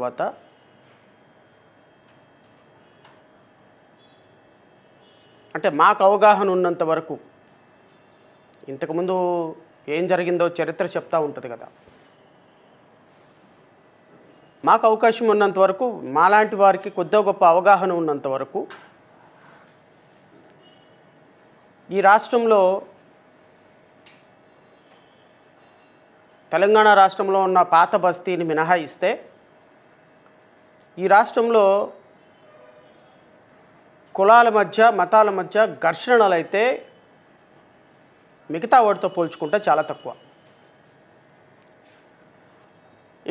తర్వాత అంటే మాకు అవగాహన ఉన్నంత వరకు, ఇంతకుముందు ఏం జరిగిందో చరిత్ర చెప్తూ ఉంటుంది కదా, మాకు అవకాశం ఉన్నంత వరకు, మాలాంటి వారికి కొద్దిగా గొప్ప అవగాహన ఉన్నంత వరకు ఈ రాష్ట్రంలో, తెలంగాణ రాష్ట్రంలో ఉన్న పాత బస్తీని మినహాయిస్తే ఈ రాష్ట్రంలో కులాల మధ్య మతాల మధ్య ఘర్షణలు అయితే మిగతా వాటితో పోల్చుకుంటే చాలా తక్కువ.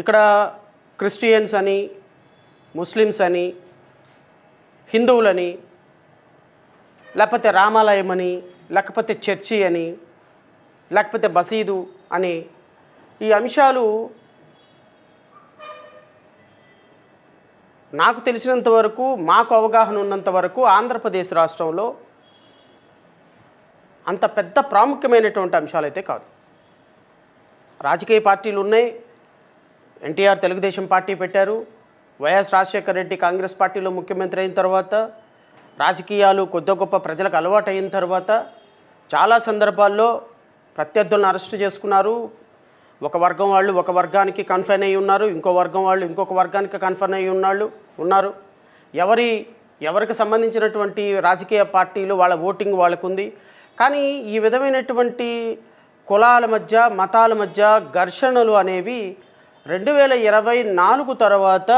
ఇక్కడ క్రిస్టియన్స్ అని, ముస్లిమ్స్ అని, హిందువులని, లేకపోతే రామాలయం అని, లేకపోతే చర్చి అని, లేకపోతే మసీదు అని, ఈ అంశాలు నాకు తెలిసినంత వరకు, మాకు అవగాహన ఉన్నంత వరకు ఆంధ్రప్రదేశ్ రాష్ట్రంలో అంత పెద్ద ప్రాముఖ్యమైనటువంటి అంశాలు అయితే కాదు. రాజకీయ పార్టీలు ఉన్నాయి. ఎన్టీఆర్ తెలుగుదేశం పార్టీ పెట్టారు. వైఎస్ రాజశేఖర రెడ్డి కాంగ్రెస్ పార్టీలో ముఖ్యమంత్రి అయిన తర్వాత రాజకీయాలు కొద్ది గొప్ప ప్రజలకు అలవాటు అయిన తర్వాత చాలా సందర్భాల్లో ప్రత్యర్థులను అరెస్టు చేసుకున్నారు. ఒక వర్గం వాళ్ళు ఒక వర్గానికి కన్ఫైన్ అయ్యి ఉన్నారు, ఇంకో వర్గం వాళ్ళు ఇంకొక వర్గానికి కన్ఫైన్ అయ్యి ఉన్నారు. ఎవరికి సంబంధించినటువంటి రాజకీయ పార్టీలు వాళ్ళ ఓటింగ్ వాళ్ళకు ఉంది. కానీ ఈ విధమైనటువంటి కులాల మధ్య మతాల మధ్య ఘర్షణలు అనేవి 2024 తర్వాత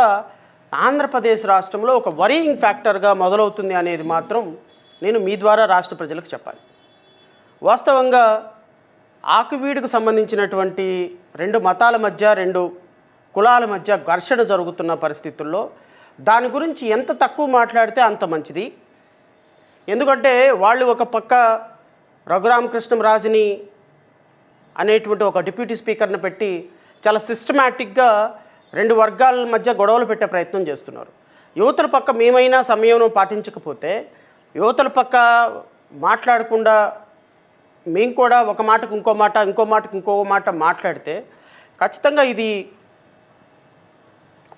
ఆంధ్రప్రదేశ్ రాష్ట్రంలో ఒక వరీయింగ్ ఫ్యాక్టర్గా మొదలవుతుంది అనేది మాత్రం నేను మీ ద్వారా రాష్ట్ర ప్రజలకు చెప్పాలి. వాస్తవంగా ఆకువీడుకు సంబంధించినటువంటి 2 మతాల మధ్య 2 కులాల మధ్య ఘర్షణ జరుగుతున్న పరిస్థితుల్లో దాని గురించి ఎంత తక్కువ మాట్లాడితే అంత మంచిది. ఎందుకంటే వాళ్ళు ఒక పక్క రఘురామకృష్ణంరాజుని అనేటువంటి ఒక డిప్యూటీ స్పీకర్ని పెట్టి చాలా సిస్టమేటిక్గా 2 వర్గాల మధ్య గొడవలు పెట్టే ప్రయత్నం చేస్తున్నారు. యువతల పక్క మేమైనా సంయమనం పాటించకపోతే, యువతల పక్క మాట్లాడకుండా మేము కూడా ఒక మాటకు ఇంకో మాట, ఇంకో మాటకు ఇంకో మాట మాట్లాడితే ఖచ్చితంగా ఇది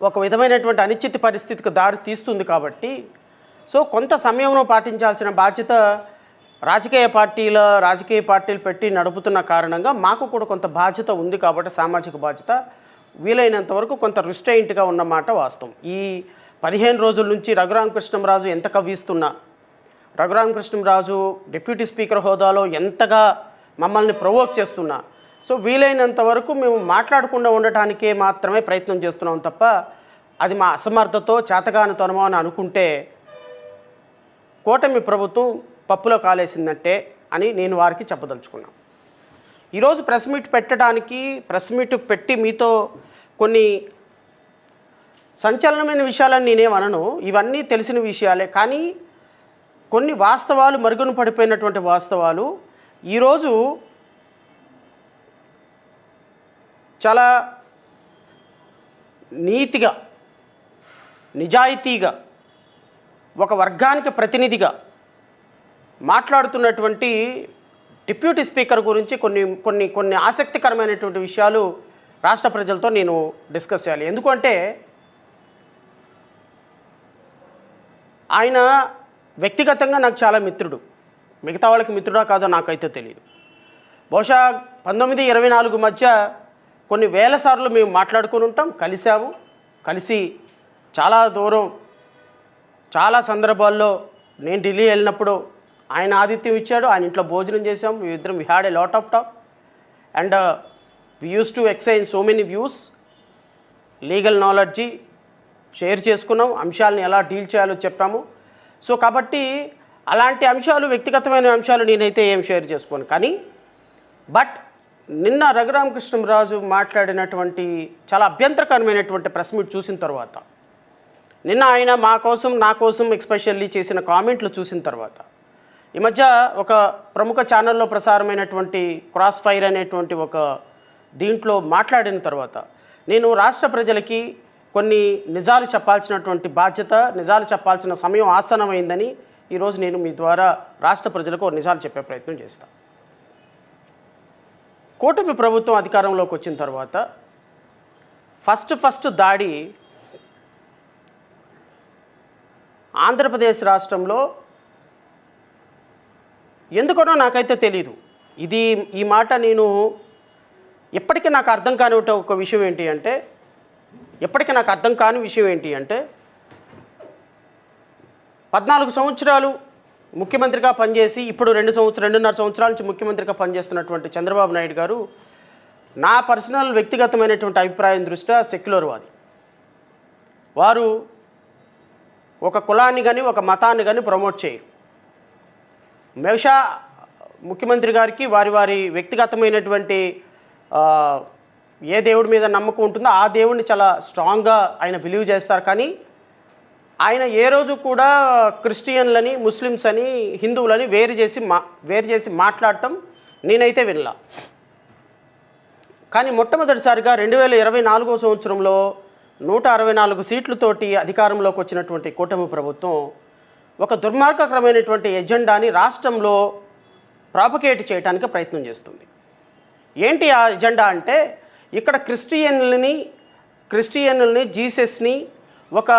ఒక విధమైనటువంటి అనిశ్చిత పరిస్థితికి దారి తీస్తుంది. కాబట్టి కొంత సంయమనం పాటించాల్సిన బాధ్యత రాజకీయ పార్టీలు పెట్టి నడుపుతున్న కారణంగా మాకు కూడా కొంత బాధ్యత ఉంది. కాబట్టి సామాజిక బాధ్యత వీలైనంత వరకు కొంత రిస్ట్రెయింట్గా ఉన్నమాట వాస్తవం. ఈ 15 రోజుల నుంచి రఘురామకృష్ణంరాజు ఎంత కవ్విస్తున్నా, రఘురామకృష్ణంరాజు డిప్యూటీ స్పీకర్ హోదాలో ఎంతగా మమ్మల్ని ప్రొవోక్ చేస్తున్నా, వీలైనంత వరకు మేము మాట్లాడకుండా ఉండటానికే మాత్రమే ప్రయత్నం చేస్తున్నాం తప్ప అది మా అసమర్థతో చేతగానితనమో అని అనుకుంటే కూటమి ప్రభుత్వం పప్పులో కాలేసిందంటే అని నేను వారికి చెప్పదలుచుకున్నాను. ఈరోజు ప్రెస్ మీట్ పెట్టి మీతో కొన్ని సంచలనమైన విషయాలని నేనేమనను, ఇవన్నీ తెలిసిన విషయాలే. కానీ కొన్ని వాస్తవాలు, మరుగున పడిపోయినటువంటి వాస్తవాలు ఈరోజు చాలా నీతిగా, నిజాయితీగా, ఒక వర్గానికి ప్రతినిధిగా మాట్లాడుతున్నటువంటి డిప్యూటీ స్పీకర్ గురించి కొన్ని ఆసక్తికరమైనటువంటి విషయాలు రాష్ట్ర ప్రజలతో నేను డిస్కస్ చేయాలి. ఎందుకంటే ఆయన వ్యక్తిగతంగా నాకు చాలా మిత్రుడు. మిగతా వాళ్ళకి మిత్రుడా కాదో నాకైతే తెలియదు. బహుశా 19-24 మధ్య కొన్ని వేల సార్లు మేము మాట్లాడుకుని ఉంటాం, కలిసి చాలా దూరం, చాలా సందర్భాల్లో నేను ఢిల్లీ వెళ్ళినప్పుడు ఆయన ఆతిథ్యం ఇచ్చాడు, ఆయన ఇంట్లో భోజనం చేసాం. We had a lot of talk and we use to exchange so many views, legal knowledge share చేసుకున్నాం, అంశాలను ఎలా డీల్ చేయాలో చెప్పాము. కాబట్టి అలాంటి అంశాలు, వ్యక్తిగతమైన అంశాలు నేనైతే ఏం షేర్ చేసుకోను. కానీ నిన్న రఘురామకృష్ణంరాజు మాట్లాడినటువంటి చాలా అభ్యంతరకరమైనటువంటి ప్రెస్ మీట్ చూసిన తర్వాత, నిన్న ఆయన నా కోసం ఎక్స్పెషల్లీ చేసిన కామెంట్లు చూసిన తర్వాత, ఈ మధ్య ఒక ప్రముఖ ఛానల్లో ప్రసారమైనటువంటి క్రాస్ ఫైర్ అనేటువంటి ఒక దీంట్లో మాట్లాడిన తర్వాత నేను రాష్ట్ర ప్రజలకి కొన్ని నిజాలు చెప్పాల్సినటువంటి బాధ్యత, నిజాలు చెప్పాల్సిన సమయం ఆసన్నమైందని ఈరోజు నేను మీ ద్వారా రాష్ట్ర ప్రజలకు నిజాలు చెప్పే ప్రయత్నం చేస్తాను. కూటమి ప్రభుత్వం అధికారంలోకి వచ్చిన తర్వాత ఫస్ట్ దాడి ఆంధ్రప్రదేశ్ రాష్ట్రంలో ఎందుకనో నాకైతే తెలీదు. ఈ మాట నేను ఎప్పటికీ నాకు అర్థం కాని ఒక విషయం ఏంటి అంటే, ఎప్పటికీ నాకు అర్థం కాని విషయం ఏంటి అంటే 14 సంవత్సరాలు ముఖ్యమంత్రిగా పనిచేసి ఇప్పుడు 2.5 సంవత్సరాల నుంచి ముఖ్యమంత్రిగా పనిచేస్తున్నటువంటి చంద్రబాబు నాయుడు గారు నా పర్సనల్ వ్యక్తిగతమైనటువంటి అభిప్రాయం దృష్ట్యా సెక్యులర్వాది. వారు ఒక కులాన్ని కానీ ఒక మతాన్ని కానీ ప్రమోట్ చేయరు. బహుశా ముఖ్యమంత్రి గారికి వారి వ్యక్తిగతమైనటువంటి ఏ దేవుడి మీద నమ్మకం ఉంటుందో ఆ దేవుడిని చాలా స్ట్రాంగ్గా ఆయన బిలీవ్ చేస్తారు. కానీ ఆయన ఏ రోజు కూడా క్రిస్టియన్లని, ముస్లిమ్స్ అని, హిందువులని వేరు చేసి మాట్లాడటం నేనైతే వినలా. కానీ మొట్టమొదటిసారిగా 2024 సంవత్సరంలో 164 సీట్లతోటి అధికారంలోకి వచ్చినటువంటి కూటమి ప్రభుత్వం ఒక దుర్మార్గకరమైనటువంటి ఎజెండాని రాష్ట్రంలో ప్రాపగేట్ చేయడానికి ప్రయత్నం చేస్తుంది. ఏంటి ఆ ఎజెండా అంటే, ఇక్కడ క్రిస్టియన్లని జీసస్ని ఒక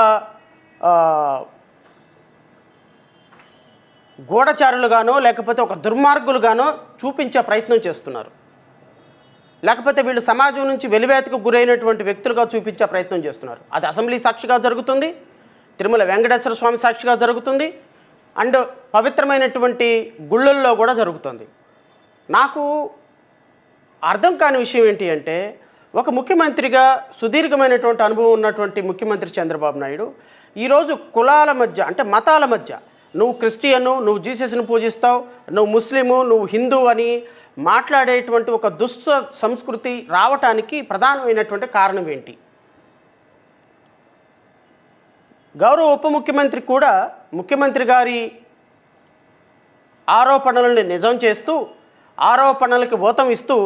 గూఢచారులుగానో లేకపోతే ఒక దుర్మార్గులుగానో చూపించే ప్రయత్నం చేస్తున్నారు. లేకపోతే వీళ్ళు సమాజం నుంచి వెలివేతకు గురైనటువంటి వ్యక్తులుగా చూపించే ప్రయత్నం చేస్తున్నారు. అది అసెంబ్లీ సాక్షిగా జరుగుతుంది, తిరుమల వెంకటేశ్వర స్వామి సాక్షిగా జరుగుతుంది, అండ్ పవిత్రమైనటువంటి గుళ్ళల్లో కూడా జరుగుతుంది. నాకు అర్థం కాని విషయం ఏంటి అంటే, ఒక ముఖ్యమంత్రిగా సుదీర్ఘమైనటువంటి అనుభవం ఉన్నటువంటి ముఖ్యమంత్రి చంద్రబాబు నాయుడు ఈరోజు కులాల మధ్య, అంటే మతాల మధ్య, నువ్వు క్రిస్టియను, నువ్వు జీసస్ని పూజిస్తావు, నువ్వు ముస్లిము, నువ్వు హిందూ అని మాట్లాడేటువంటి ఒక దుష్ట సంస్కృతి రావటానికి ప్రధానమైనటువంటి కారణం ఏంటి? గౌరవ ఉప ముఖ్యమంత్రి కూడా ముఖ్యమంత్రి గారి ఆరోపణలను నిజం చేస్తూ, ఆరోపణలకు ఊతం ఇస్తూ,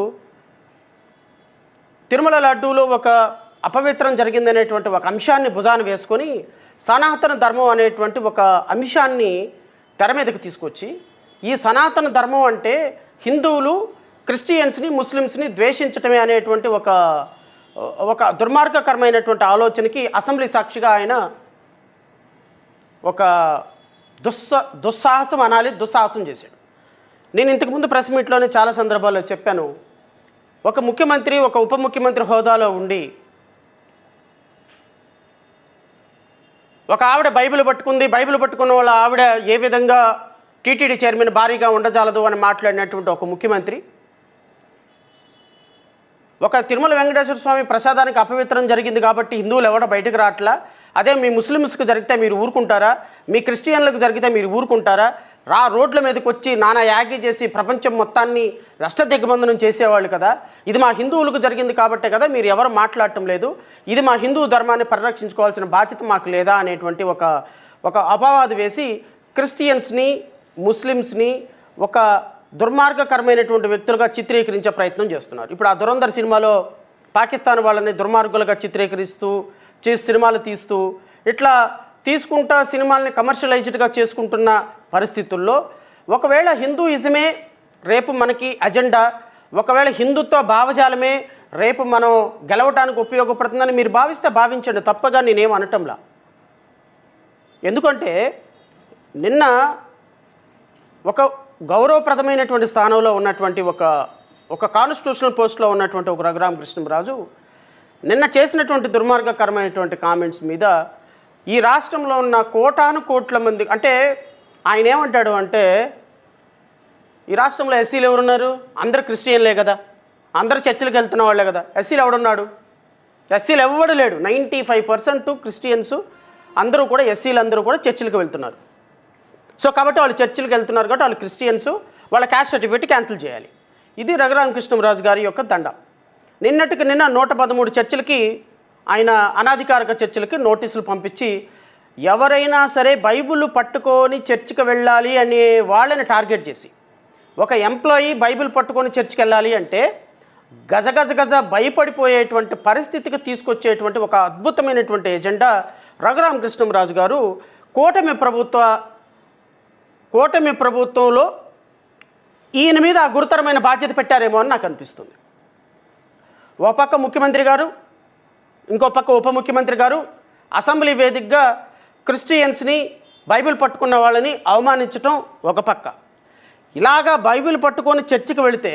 తిరుమల లడ్డూలో ఒక అపవిత్రం జరిగిందనేటువంటి ఒక అంశాన్ని భుజాన వేసుకొని సనాతన ధర్మం అనేటువంటి ఒక అంశాన్ని తెర మీదకి తీసుకొచ్చి, ఈ సనాతన ధర్మం అంటే హిందువులు క్రిస్టియన్స్ని, ముస్లిమ్స్ని ద్వేషించటమే అనేటువంటి ఒక దుర్మార్గకరమైనటువంటి ఆలోచనకి అసెంబ్లీ సాక్షిగా ఆయన ఒక దుస్సాహసం చేశాడు. నేను ఇంతకుముందు ప్రెస్ మీట్లోనే చాలా సందర్భాల్లో చెప్పాను, ఒక ముఖ్యమంత్రి ఒక ఉప ముఖ్యమంత్రి హోదాలో ఉండి ఒక ఆవిడ బైబిల్ పట్టుకున్న వాళ్ళ ఆవిడ ఏ విధంగా టీటీడీ చైర్మన్ భారీగా ఉండజాలదు అని మాట్లాడినటువంటి ఒక ముఖ్యమంత్రి, ఒక తిరుమల వెంకటేశ్వర స్వామి ప్రసాదానికి అపవిత్రం జరిగింది కాబట్టి హిందువులు ఎవడో బయటకు రావట్లా, అదే మీ ముస్లిమ్స్కి జరిగితే మీరు ఊరుకుంటారా, మీ క్రిస్టియన్లకు జరిగితే మీరు ఊరుకుంటారా, రోడ్ల మీదకి వచ్చి నానా యాగి చేసి ప్రపంచం మొత్తాన్ని అష్టదిగ్బంధనం చేసేవాళ్ళు కదా, ఇది మా హిందువులకు జరిగింది కాబట్టే కదా మీరు ఎవరు మాట్లాడటం లేదు, ఇది మా హిందూ ధర్మాన్ని పరిరక్షించుకోవాల్సిన బాధ్యత మాకు లేదా అనేటువంటి ఒక అపవాదు వేసి క్రిస్టియన్స్ని, ముస్లిమ్స్ని ఒక దుర్మార్గకరమైనటువంటి వ్యక్తులుగా చిత్రీకరించే ప్రయత్నం చేస్తున్నారు. ఇప్పుడు ఆ ధురంధర్ సినిమాలో పాకిస్తాన్ వాళ్ళని దుర్మార్గులుగా చిత్రీకరిస్తూ సినిమాలు తీస్తూ ఇట్లా తీసుకుంటా సినిమాల్ని కమర్షియలైజ్డ్గా చేసుకుంటున్న పరిస్థితుల్లో, ఒకవేళ హిందూయిజమే రేపు మనకి అజెండా, ఒకవేళ హిందుత్వ భావజాలమే రేపు మనం గెలవటానికి ఉపయోగపడుతుందని మీరు భావిస్తే భావించండి, తప్పగా నేనేం అనటంలా. ఎందుకంటే నిన్న ఒక గౌరవప్రదమైనటువంటి స్థానంలో ఉన్నటువంటి ఒక కాన్స్టిట్యూషనల్ పోస్ట్లో ఉన్నటువంటి ఒక రఘురామకృష్ణరాజు నిన్న చేసినటువంటి దుర్మార్గకరమైనటువంటి కామెంట్స్ మీద ఈ రాష్ట్రంలో ఉన్న కోట్ల మంది, అంటే ఆయన ఏమంటాడు అంటే, ఈ రాష్ట్రంలో ఎస్సీలు ఎవరున్నారు, అందరు క్రిస్టియన్లే కదా, అందరు చర్చిలకు వెళ్తున్న వాళ్ళే కదా, ఎస్సీలు ఎవడున్నాడు, ఎస్సీలు ఎవడు లేడు, 95% క్రిస్టియన్స్ అందరూ కూడా, ఎస్సీలు అందరూ కూడా చర్చిలకు వెళ్తున్నారు. సో కాబట్టి వాళ్ళు చర్చిలకు వెళ్తున్నారు కాబట్టి వాళ్ళు క్రిస్టియన్స్, వాళ్ళ క్యాస్ట్ సర్టిఫికేట్ క్యాన్సిల్ చేయాలి. ఇది రఘురామకృష్ణరాజు గారి యొక్క దండ. నిన్న 113 చర్చిలకి ఆయన అనాధికారిక చర్చిలకి నోటీసులు పంపించి, ఎవరైనా సరే బైబిల్ పట్టుకొని చర్చికి వెళ్ళాలి అనే వాళ్ళని టార్గెట్ చేసి, ఒక ఎంప్లాయీ బైబిల్ పట్టుకొని చర్చికి వెళ్ళాలి అంటే గజ భయపడిపోయేటువంటి పరిస్థితికి తీసుకొచ్చేటువంటి ఒక అద్భుతమైనటువంటి ఎజెండా రఘురామకృష్ణరాజు గారు కూటమి ప్రభుత్వంలో ఈయన మీద ఆ గురుతరమైన బాధ్యత పెట్టారేమో అని నాకు అనిపిస్తుంది. ఓ పక్క ముఖ్యమంత్రి గారు, ఇంకో పక్క ఉప ముఖ్యమంత్రి గారు అసెంబ్లీ వేదికగా క్రిస్టియన్స్ని, బైబిల్ పట్టుకున్న వాళ్ళని అవమానించటం ఒక పక్క. ఇలాగా బైబిల్ పట్టుకొని చర్చికి వెళితే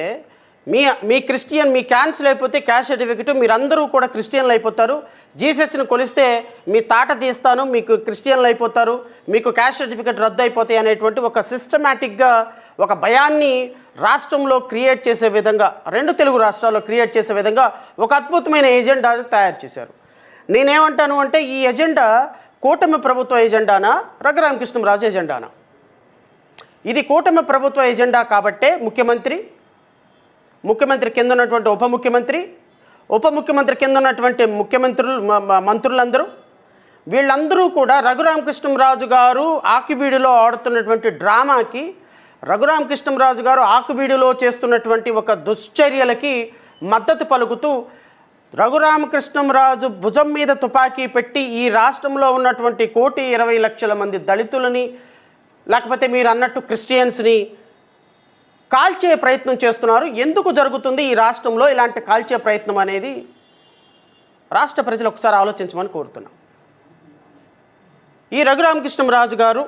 మీ క్రిస్టియన్, మీ క్యాన్సిల్ అయిపోతే క్యాస్ట్ సర్టిఫికెట్, మీరందరూ కూడా క్రిస్టియన్లు అయిపోతారు. జీసస్ని కొలిస్తే మీ తాట తీస్తాను, మీకు క్రిస్టియన్లు అయిపోతారు, మీకు క్యాస్ట్ సర్టిఫికెట్ రద్దు అయిపోతాయి అనేటువంటి ఒక సిస్టమేటిక్గా ఒక భయాన్ని రాష్ట్రంలో క్రియేట్ చేసే విధంగా, 2 తెలుగు రాష్ట్రాల్లో క్రియేట్ చేసే విధంగా ఒక అద్భుతమైన ఎజెండా తయారు చేశారు. నేనేమంటాను అంటే ఈ ఎజెండా కూటమి ప్రభుత్వ ఎజెండానా, రఘురామకృష్ణంరాజు ఎజెండానా? ఇది కూటమి ప్రభుత్వ ఎజెండా కాబట్టే ముఖ్యమంత్రి కింద ఉన్నటువంటి ఉప ముఖ్యమంత్రి కింద ఉన్నటువంటి మంత్రులందరూ, వీళ్ళందరూ కూడా రఘురామకృష్ణంరాజు గారు ఆకివీడులో ఆడుతున్నటువంటి డ్రామాకి, రఘురామకృష్ణంరాజు గారు ఆకివీడులో చేస్తున్నటువంటి ఒక దుశ్చర్యలకి మద్దతు పలుకుతూ రఘురామకృష్ణంరాజు భుజం మీద తుపాకీ పెట్టి ఈ రాష్ట్రంలో ఉన్నటువంటి 1,20,00,000 మంది దళితులని, లేకపోతే మీరు అన్నట్టు క్రిస్టియన్స్ని కాల్చే ప్రయత్నం చేస్తున్నారు. ఎందుకు జరుగుతుంది ఈ రాష్ట్రంలో ఇలాంటి కాల్చే ప్రయత్నం అనేది రాష్ట్ర ప్రజలు ఒకసారి ఆలోచించమని కోరుతున్నాం. ఈ రఘురామకృష్ణంరాజు గారు,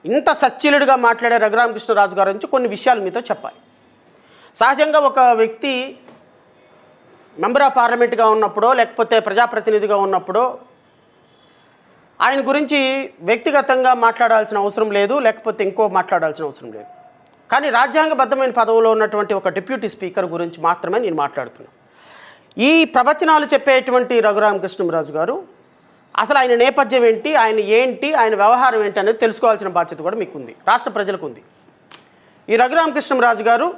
ఇంత సచ్చిలుడిగా మాట్లాడే రఘురామకృష్ణరాజు గారి నుంచి కొన్ని విషయాలు మీతో చెప్పాలి. సహజంగా ఒక వ్యక్తి మెంబర్ ఆఫ్ పార్లమెంట్గా ఉన్నప్పుడో లేకపోతే ప్రజాప్రతినిధిగా ఉన్నప్పుడో ఆయన గురించి వ్యక్తిగతంగా మాట్లాడాల్సిన అవసరం లేదు, లేకపోతే ఇంకో మాట్లాడాల్సిన అవసరం లేదు. కానీ రాజ్యాంగబద్ధమైన పదవిలో ఉన్నటువంటి ఒక డిప్యూటీ స్పీకర్ గురించి మాత్రమే నేను మాట్లాడుతున్నాను. ఈ ప్రవచనాలు చెప్పేటువంటి రఘురామకృష్ణంరాజు గారు అసలు ఆయన నేపథ్యం ఏంటి, ఆయన వ్యవహారం ఏంటి అనేది తెలుసుకోవాల్సిన బాధ్యత కూడా మీకు ఉంది, రాష్ట్ర ప్రజలకు ఉంది. ఈ రఘురామకృష్ణంరాజు గారు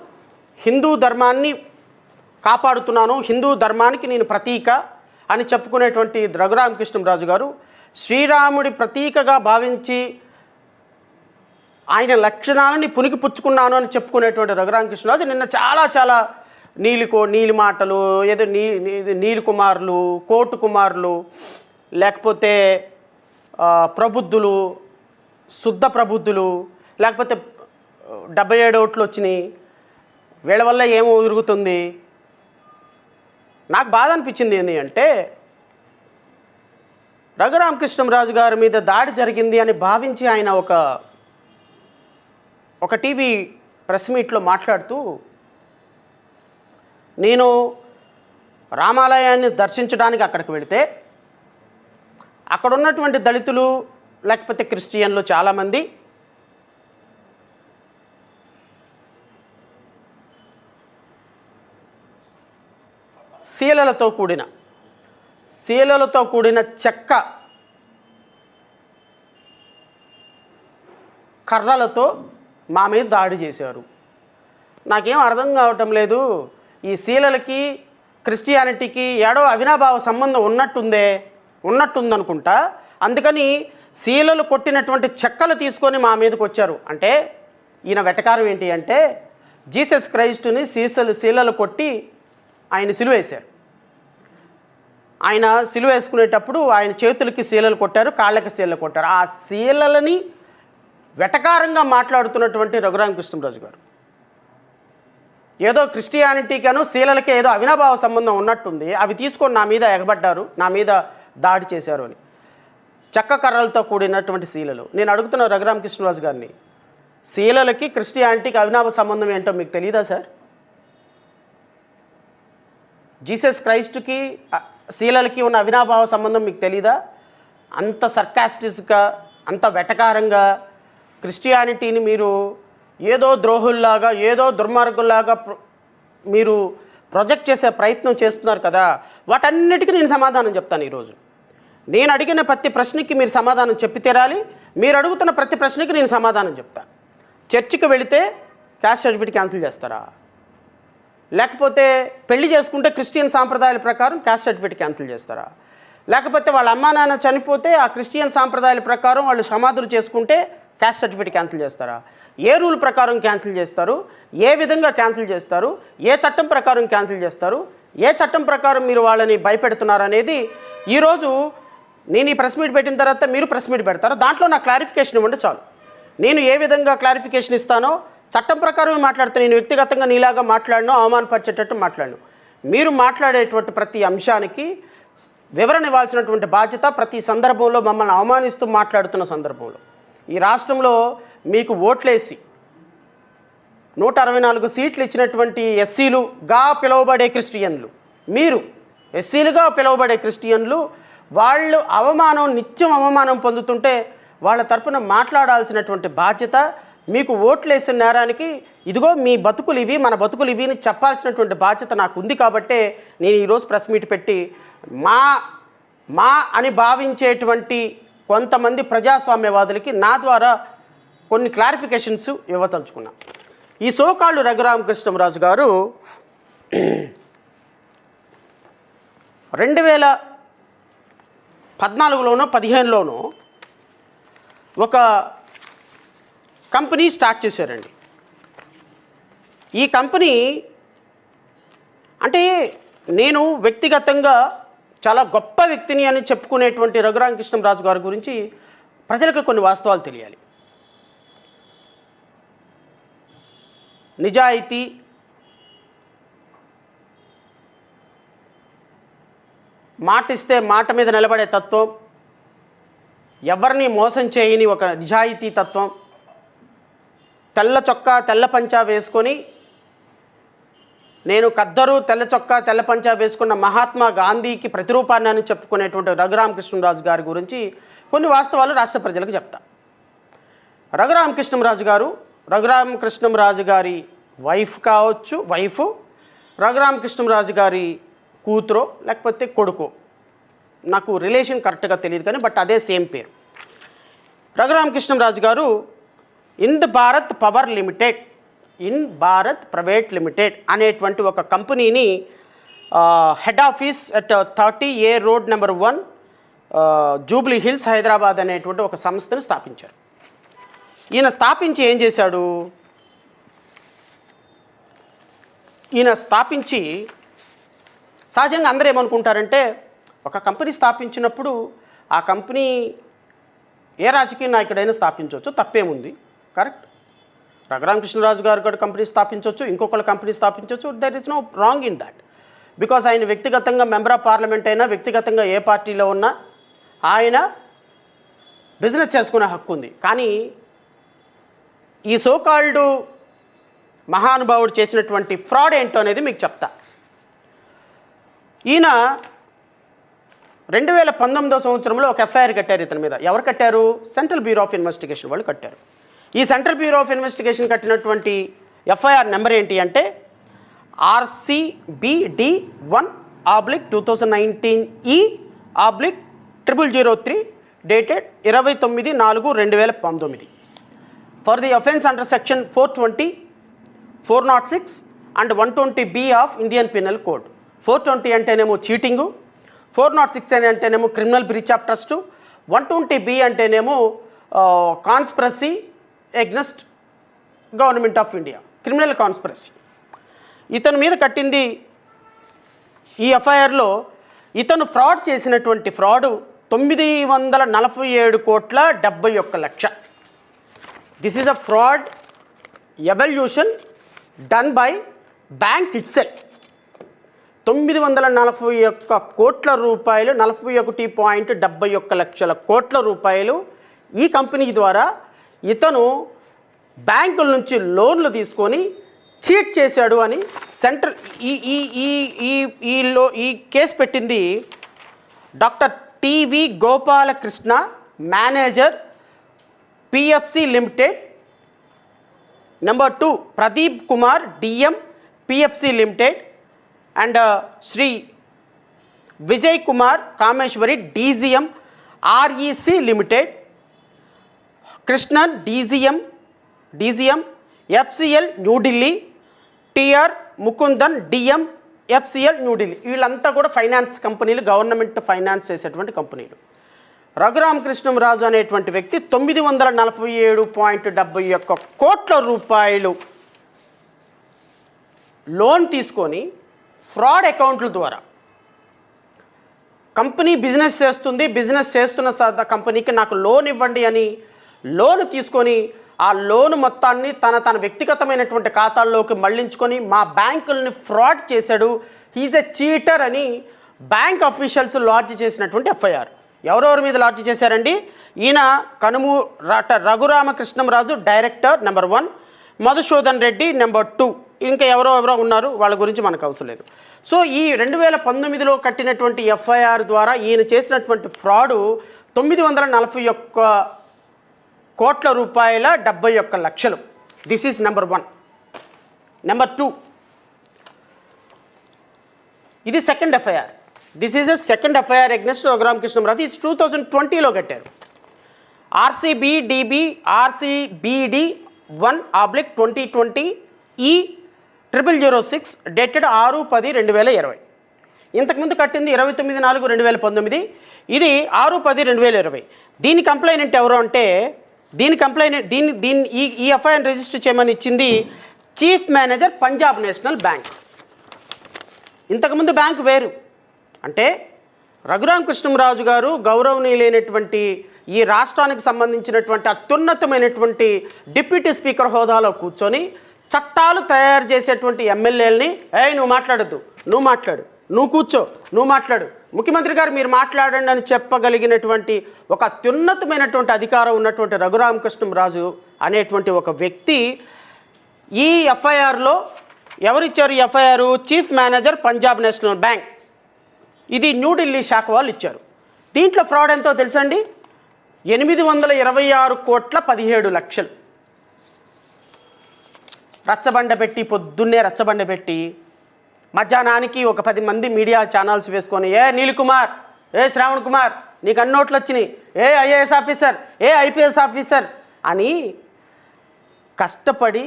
హిందూ ధర్మాన్ని కాపాడుతున్నాను, హిందూ ధర్మానికి నేను ప్రతీక అని చెప్పుకునేటువంటి రఘురామకృష్ణంరాజు గారు శ్రీరాముడి ప్రతీకగా భావించి ఆయన లక్షణాలని పుణికిపుచ్చుకున్నాను అని చెప్పుకునేటువంటి రఘురామకృష్ణరాజు నిన్న చాలా నీలి మాటలు, ఏదో నీలి కుమారులు, కోటు కుమారులు, లేకపోతే ప్రబుద్ధులు, శుద్ధ ప్రబుద్ధులు, లేకపోతే 77 ఓట్లు వచ్చినాయి, వీళ్ళ వల్ల ఏమో జరుగుతుంది. నాకు బాధ అనిపించింది ఏంటి అంటే రఘురామకృష్ణంరాజు గారి మీద దాడి జరిగింది అని భావించి ఆయన ఒక టీవీ ప్రెస్ మీట్లో మాట్లాడుతూ, నేను రామాలయాన్ని దర్శించడానికి అక్కడికి వెళితే అక్కడ ఉన్నటువంటి దళితులు లేకపోతే క్రిస్టియన్లు చాలామంది శీలలతో కూడిన చెక్క కర్రలతో మా మీద దాడి చేశారు. నాకేం అర్థం కావటం లేదు. ఈ శీలలకి క్రిస్టియానిటీకి ఏడో అవినాభావ సంబంధం ఉన్నట్టుందనుకుంటా. అందుకని శీలలు కొట్టినటువంటి చెక్కలు తీసుకొని మా మీదకి వచ్చారు. అంటే ఈయన వెటకారం ఏంటి అంటే జీసస్ క్రైస్టుని శీలలు కొట్టి ఆయన సిలువేశారు. ఆయన సిలువ వేసుకునేటప్పుడు ఆయన చేతులకి శీలలు కొట్టారు, కాళ్ళకి శీలలు కొట్టారు. ఆ శీలలని వెటకారంగా మాట్లాడుతున్నటువంటి రఘురామకృష్ణంరాజు గారు ఏదో క్రిస్టియానిటీకను శీలలకి ఏదో అవినాభావ సంబంధం ఉన్నట్టుంది, అవి తీసుకొని నా మీద ఎగబడ్డారు, నా మీద దాడి చేశారు అని. చెక్క కర్రలతో కూడినటువంటి శీలలు. నేను అడుగుతున్న రఘురామకృష్ణరాజు గారిని, శీలలకి క్రిస్టియానిటీకి అవినాభావ సంబంధం ఏంటో మీకు తెలియదా సార్? జీసస్ క్రైస్ట్కి శీలలకి ఉన్న అవినాభావ సంబంధం మీకు తెలీదా? అంత సర్కాస్టిక్గా, అంత వెటకారంగా క్రిస్టియానిటీని మీరు ఏదో ద్రోహుల్లాగా, ఏదో దుర్మార్గుల్లాగా మీరు ప్రొజెక్ట్ చేసే ప్రయత్నం చేస్తున్నారు కదా. వాటన్నిటికీ నేను సమాధానం చెప్తాను. ఈరోజు నేను అడిగిన ప్రతి ప్రశ్నకి మీరు సమాధానం చెప్పి తీరాలి. మీరు అడుగుతున్న ప్రతి ప్రశ్నకి నేను సమాధానం చెప్తాను. చర్చికి వెళితే క్యాస్ట్ సర్టిఫికేట్ క్యాన్సిల్ చేస్తారా? లేకపోతే పెళ్లి చేసుకుంటే క్రిస్టియన్ సాంప్రదాయాల ప్రకారం క్యాస్ట్ సర్టిఫికేట్ క్యాన్సిల్ చేస్తారా? లేకపోతే వాళ్ళ అమ్మా నాన్న చనిపోతే ఆ క్రిస్టియన్ సాంప్రదాయాల ప్రకారం వాళ్ళు సమాధులు చేసుకుంటే క్యాస్ట్ సర్టిఫికేట్ క్యాన్సిల్ చేస్తారా? ఏ రూల్ ప్రకారం క్యాన్సిల్ చేస్తారు? ఏ విధంగా క్యాన్సిల్ చేస్తారు? ఏ చట్టం ప్రకారం క్యాన్సిల్ చేస్తారు? ఏ చట్టం ప్రకారం మీరు వాళ్ళని భయపెడుతున్నారు అనేది ఈరోజు నేను ఈ ప్రెస్ మీట్ పెట్టిన తర్వాత మీరు ప్రెస్ మీట్ పెడతారు. దాంట్లో నాకు క్లారిఫికేషన్ ఇవ్వండి చాలు. నేను ఏ విధంగా క్లారిఫికేషన్ ఇస్తానో చట్టం ప్రకారమే మాట్లాడుతాను. నేను వ్యక్తిగతంగా నీలాగా మాట్లాడను, అవమానపరిచేటట్టు మాట్లాడను. మీరు మాట్లాడేటువంటి ప్రతి అంశానికి వివరణ ఇవ్వాల్సినటువంటి బాధ్యత ప్రతి సందర్భంలో మమ్మల్ని అవమానిస్తూ మాట్లాడుతున్న సందర్భంలో ఈ రాష్ట్రంలో మీకు ఓట్లేసి 164 సీట్లు ఇచ్చినటువంటి ఎస్సీలుగా పిలువబడే క్రిస్టియన్లు, మీరు ఎస్సీలుగా పిలువబడే క్రిస్టియన్లు వాళ్ళు నిత్యం అవమానం పొందుతుంటే వాళ్ళ తరపున మాట్లాడాల్సినటువంటి బాధ్యత, మీకు ఓట్లేసిన నేరానికి ఇదిగో మీ బతుకులు ఇవి, మన బతుకులు ఇవి అని చెప్పాల్సినటువంటి బాధ్యత నాకు ఉంది. కాబట్టే నేను ఈరోజు ప్రెస్ మీట్ పెట్టి మా అని భావించేటువంటి కొంతమంది ప్రజాస్వామ్యవాదులకి నా ద్వారా కొన్ని క్లారిఫికేషన్స్ ఇవ్వదలుచుకున్నాను. ఈ సోకాళ్ళు రఘురామకృష్ణంరాజు గారు 2014లోనో 15లోనో ఒక కంపెనీ స్టార్ట్ చేశారండి. ఈ కంపెనీ అంటే నేను వ్యక్తిగతంగా చాలా గొప్ప వ్యక్తిని అని చెప్పుకునేటువంటి రఘురామకృష్ణంరాజు గారి గురించి ప్రజలకు కొన్ని వాస్తవాలు తెలియాలి. నిజాయితీ, మాటిస్తే మాట మీద నిలబడే తత్వం, ఎవరిని మోసం చేయని ఒక నిజాయితీ తత్వం, తెల్ల చొక్కా తెల్ల పంచా వేసుకొని నేను ఖద్దరు తెల్ల చొక్కా తెల్ల పంచా వేసుకున్న మహాత్మా గాంధీకి ప్రతిరూపాన్ని అని చెప్పుకునేటువంటి రఘురామకృష్ణంరాజు గారి గురించి కొన్ని వాస్తవాలు రాష్ట్ర ప్రజలకు చెప్తా. రఘురామకృష్ణంరాజు గారి వైఫ్ కావచ్చు, రఘురామకృష్ణంరాజు గారి కూతురో లేకపోతే కొడుకో, నాకు రిలేషన్ కరెక్ట్గా తెలియదు కానీ బట్ అదే సేమ్ పేరు. రఘురామకృష్ణంరాజు గారు Ind Bharat power limited, Ind Bharat private limited అనేటువంటి ఒక కంపెనీని head office at 30A road number 1 Jubilee Hills Hyderabad అనేటువంటి ఒక సంస్థను స్థాపించారు. ఈయన స్థాపించి ఏం చేశాడు? ఈయన స్థాపించి సహజంగా అందరూ ఏమనుకుంటారంటే ఒక కంపెనీ స్థాపించినప్పుడు ఆ కంపెనీ ఏ రాజకీయ నాయకుడైనా స్థాపించవచ్చు, తప్పేముంది, కరెక్ట్. రఘురామకృష్ణరాజు గారు కూడా కంపెనీ స్థాపించవచ్చు, ఇంకొకళ్ళ కంపెనీ స్థాపించవచ్చు, there is no wrong in that. Because ఆయన వ్యక్తిగతంగా మెంబర్ ఆఫ్ పార్లమెంట్ అయినా, వ్యక్తిగతంగా ఏ పార్టీలో ఉన్నా ఆయన బిజినెస్ చేసుకునే హక్కు ఉంది. కానీ ఈ సోకాల్డ్ మహానుభావుడు చేసినటువంటి ఫ్రాడ్ ఏంటో అనేది మీకు చెప్తా. ఈయన 2019వ సంవత్సరంలో ఒక ఎఫ్ఐఆర్ కట్టారు ఇతని మీద. ఎవరు కట్టారు? సెంట్రల్ బ్యూరో ఆఫ్ ఇన్వెస్టిగేషన్ వాళ్ళు కట్టారు. ఈ సెంట్రల్ బ్యూరో ఆఫ్ ఇన్వెస్టిగేషన్ కట్టినటువంటి ఎఫ్ఐఆర్ నెంబర్ ఏంటి అంటే RCBD1/2019E/0003 dated 29/4/2019 for the offence under section 420, 406 and 120B of Indian penal code. 420 అంటేనేమో చీటింగు, 406 అంటేనేమో criminal breach of trust, 120B అంటేనేమో conspiracy against government of India, criminal conspiracy. ఇతని మీద కట్టింది ఈ ఎఫ్ఐఆర్లో. ఇతను ఫ్రాడ్ చేసినటువంటి fraud 947,71,71,00,000. This is a fraud evolution done by bank it self. 941 కోట్ల రూపాయలు, 41.71 కోట్ల రూపాయలు ఈ కంపెనీ ద్వారా ఇతను బ్యాంకుల నుంచి లోన్లు తీసుకొని చీట్ చేశాడు అని సెంట్రల్ ఈ కేసు పెట్టింది doctor TV Gopalakrishna, manager PFC limited. Number 2 Pradeep Kumar DM PFC limited and Shri Vijay Kumar Kameshwari DGM REC limited, Krishnan DGM FCL New Delhi, TR Mukundan DM FCL New Delhi. వీళ్ళంతా కూడా ఫైనాన్స్ కంపెనీలు, గవర్నమెంట్ ఫైనాన్స్ చేసేటువంటి కంపెనీలు. రఘురామకృష్ణంరాజు అనేటువంటి వ్యక్తి 947.71 కోట్ల రూపాయలు లోన్ తీసుకొని ఫ్రాడ్ అకౌంట్ల ద్వారా కంపెనీ బిజినెస్ చేస్తున్న కంపెనీకి నాకు లోన్ ఇవ్వండి అని లోన్ తీసుకొని ఆ లోన్ మొత్తాన్ని తన వ్యక్తిగతమైనటువంటి ఖాతాల్లోకి మళ్లించుకొని మా బ్యాంకుల్ని ఫ్రాడ్ చేశాడు, హీజ్ ఎ చీటర్ అని బ్యాంక్ అఫీషియల్స్ లాడ్జ్ చేసినటువంటి ఎఫ్ఐఆర్. ఎవరెవరి మీద లాడ్జ్ చేశారండి? ఈయన కనుము Raghuramakrishnamraju director number 1, Madhusudan Reddy number 2, ఇంకా ఎవరో ఉన్నారు, వాళ్ళ గురించి మనకు అవసరం లేదు. సో ఈ 2019లో కట్టినటువంటి ఎఫ్ఐఆర్ ద్వారా ఈయన చేసినటువంటి ఫ్రాడు 941 కోట్ల రూపాయల 71 లక్షలు. This is number 1. నెంబర్ 2, ఇది second FIR. This is a second FIR against Raghurama Krishnam Raju. ఇది 2020లో కట్టారు. RCBDB 1/2020 E0006 dated 6/10/2020. ఇంతకుముందు కట్టింది 29/4/2019. ఇది 6/10/2020. దీని కంప్లైనెంట్ ఎవరు అంటే ఈ ఎఫ్ఐఆర్ రిజిస్టర్ చేయమని ఇచ్చింది chief manager Punjab national bank. ఇంతకుముందు బ్యాంకు వేరు. అంటే రఘురామకృష్ణంరాజు గారు గౌరవనీయులైనటువంటి ఈ రాష్ట్రానికి సంబంధించినటువంటి అత్యున్నతమైనటువంటి డిప్యూటీ స్పీకర్ హోదాలో కూర్చొని చట్టాలు తయారు చేసేటువంటి ఎమ్మెల్యేలని నువ్వు మాట్లాడద్దు, నువ్వు మాట్లాడు, నువ్వు కూర్చో, నువ్వు మాట్లాడు, ముఖ్యమంత్రి గారు మీరు మాట్లాడండి అని చెప్పగలిగినటువంటి ఒక అత్యున్నతమైనటువంటి అధికారం ఉన్నటువంటి రఘురామకృష్ణంరాజు అనేటువంటి ఒక వ్యక్తి ఈ ఎఫ్ఐఆర్లో ఎవరిచ్చారు? ఈ FIR chief manager Punjab national bank. ఇది న్యూఢిల్లీ శాఖ వాళ్ళు ఇచ్చారు. దీంట్లో ఫ్రాడ్ ఎంతో తెలుసండి? 826 కోట్ల 17 లక్షలు. రచ్చబండ పెట్టి, పొద్దున్నే రచ్చబండ పెట్టి, మధ్యాహ్నానికి ఒక 10 మంది మీడియా ఛానల్స్ వేసుకొని నీలకుమార్, శ్రావణ్ కుమార్ నీకు అన్ని నోట్లు వచ్చినాయి, ఐఏఎస్ ఆఫీసర్, ఐపీఎస్ ఆఫీసర్ అని కష్టపడి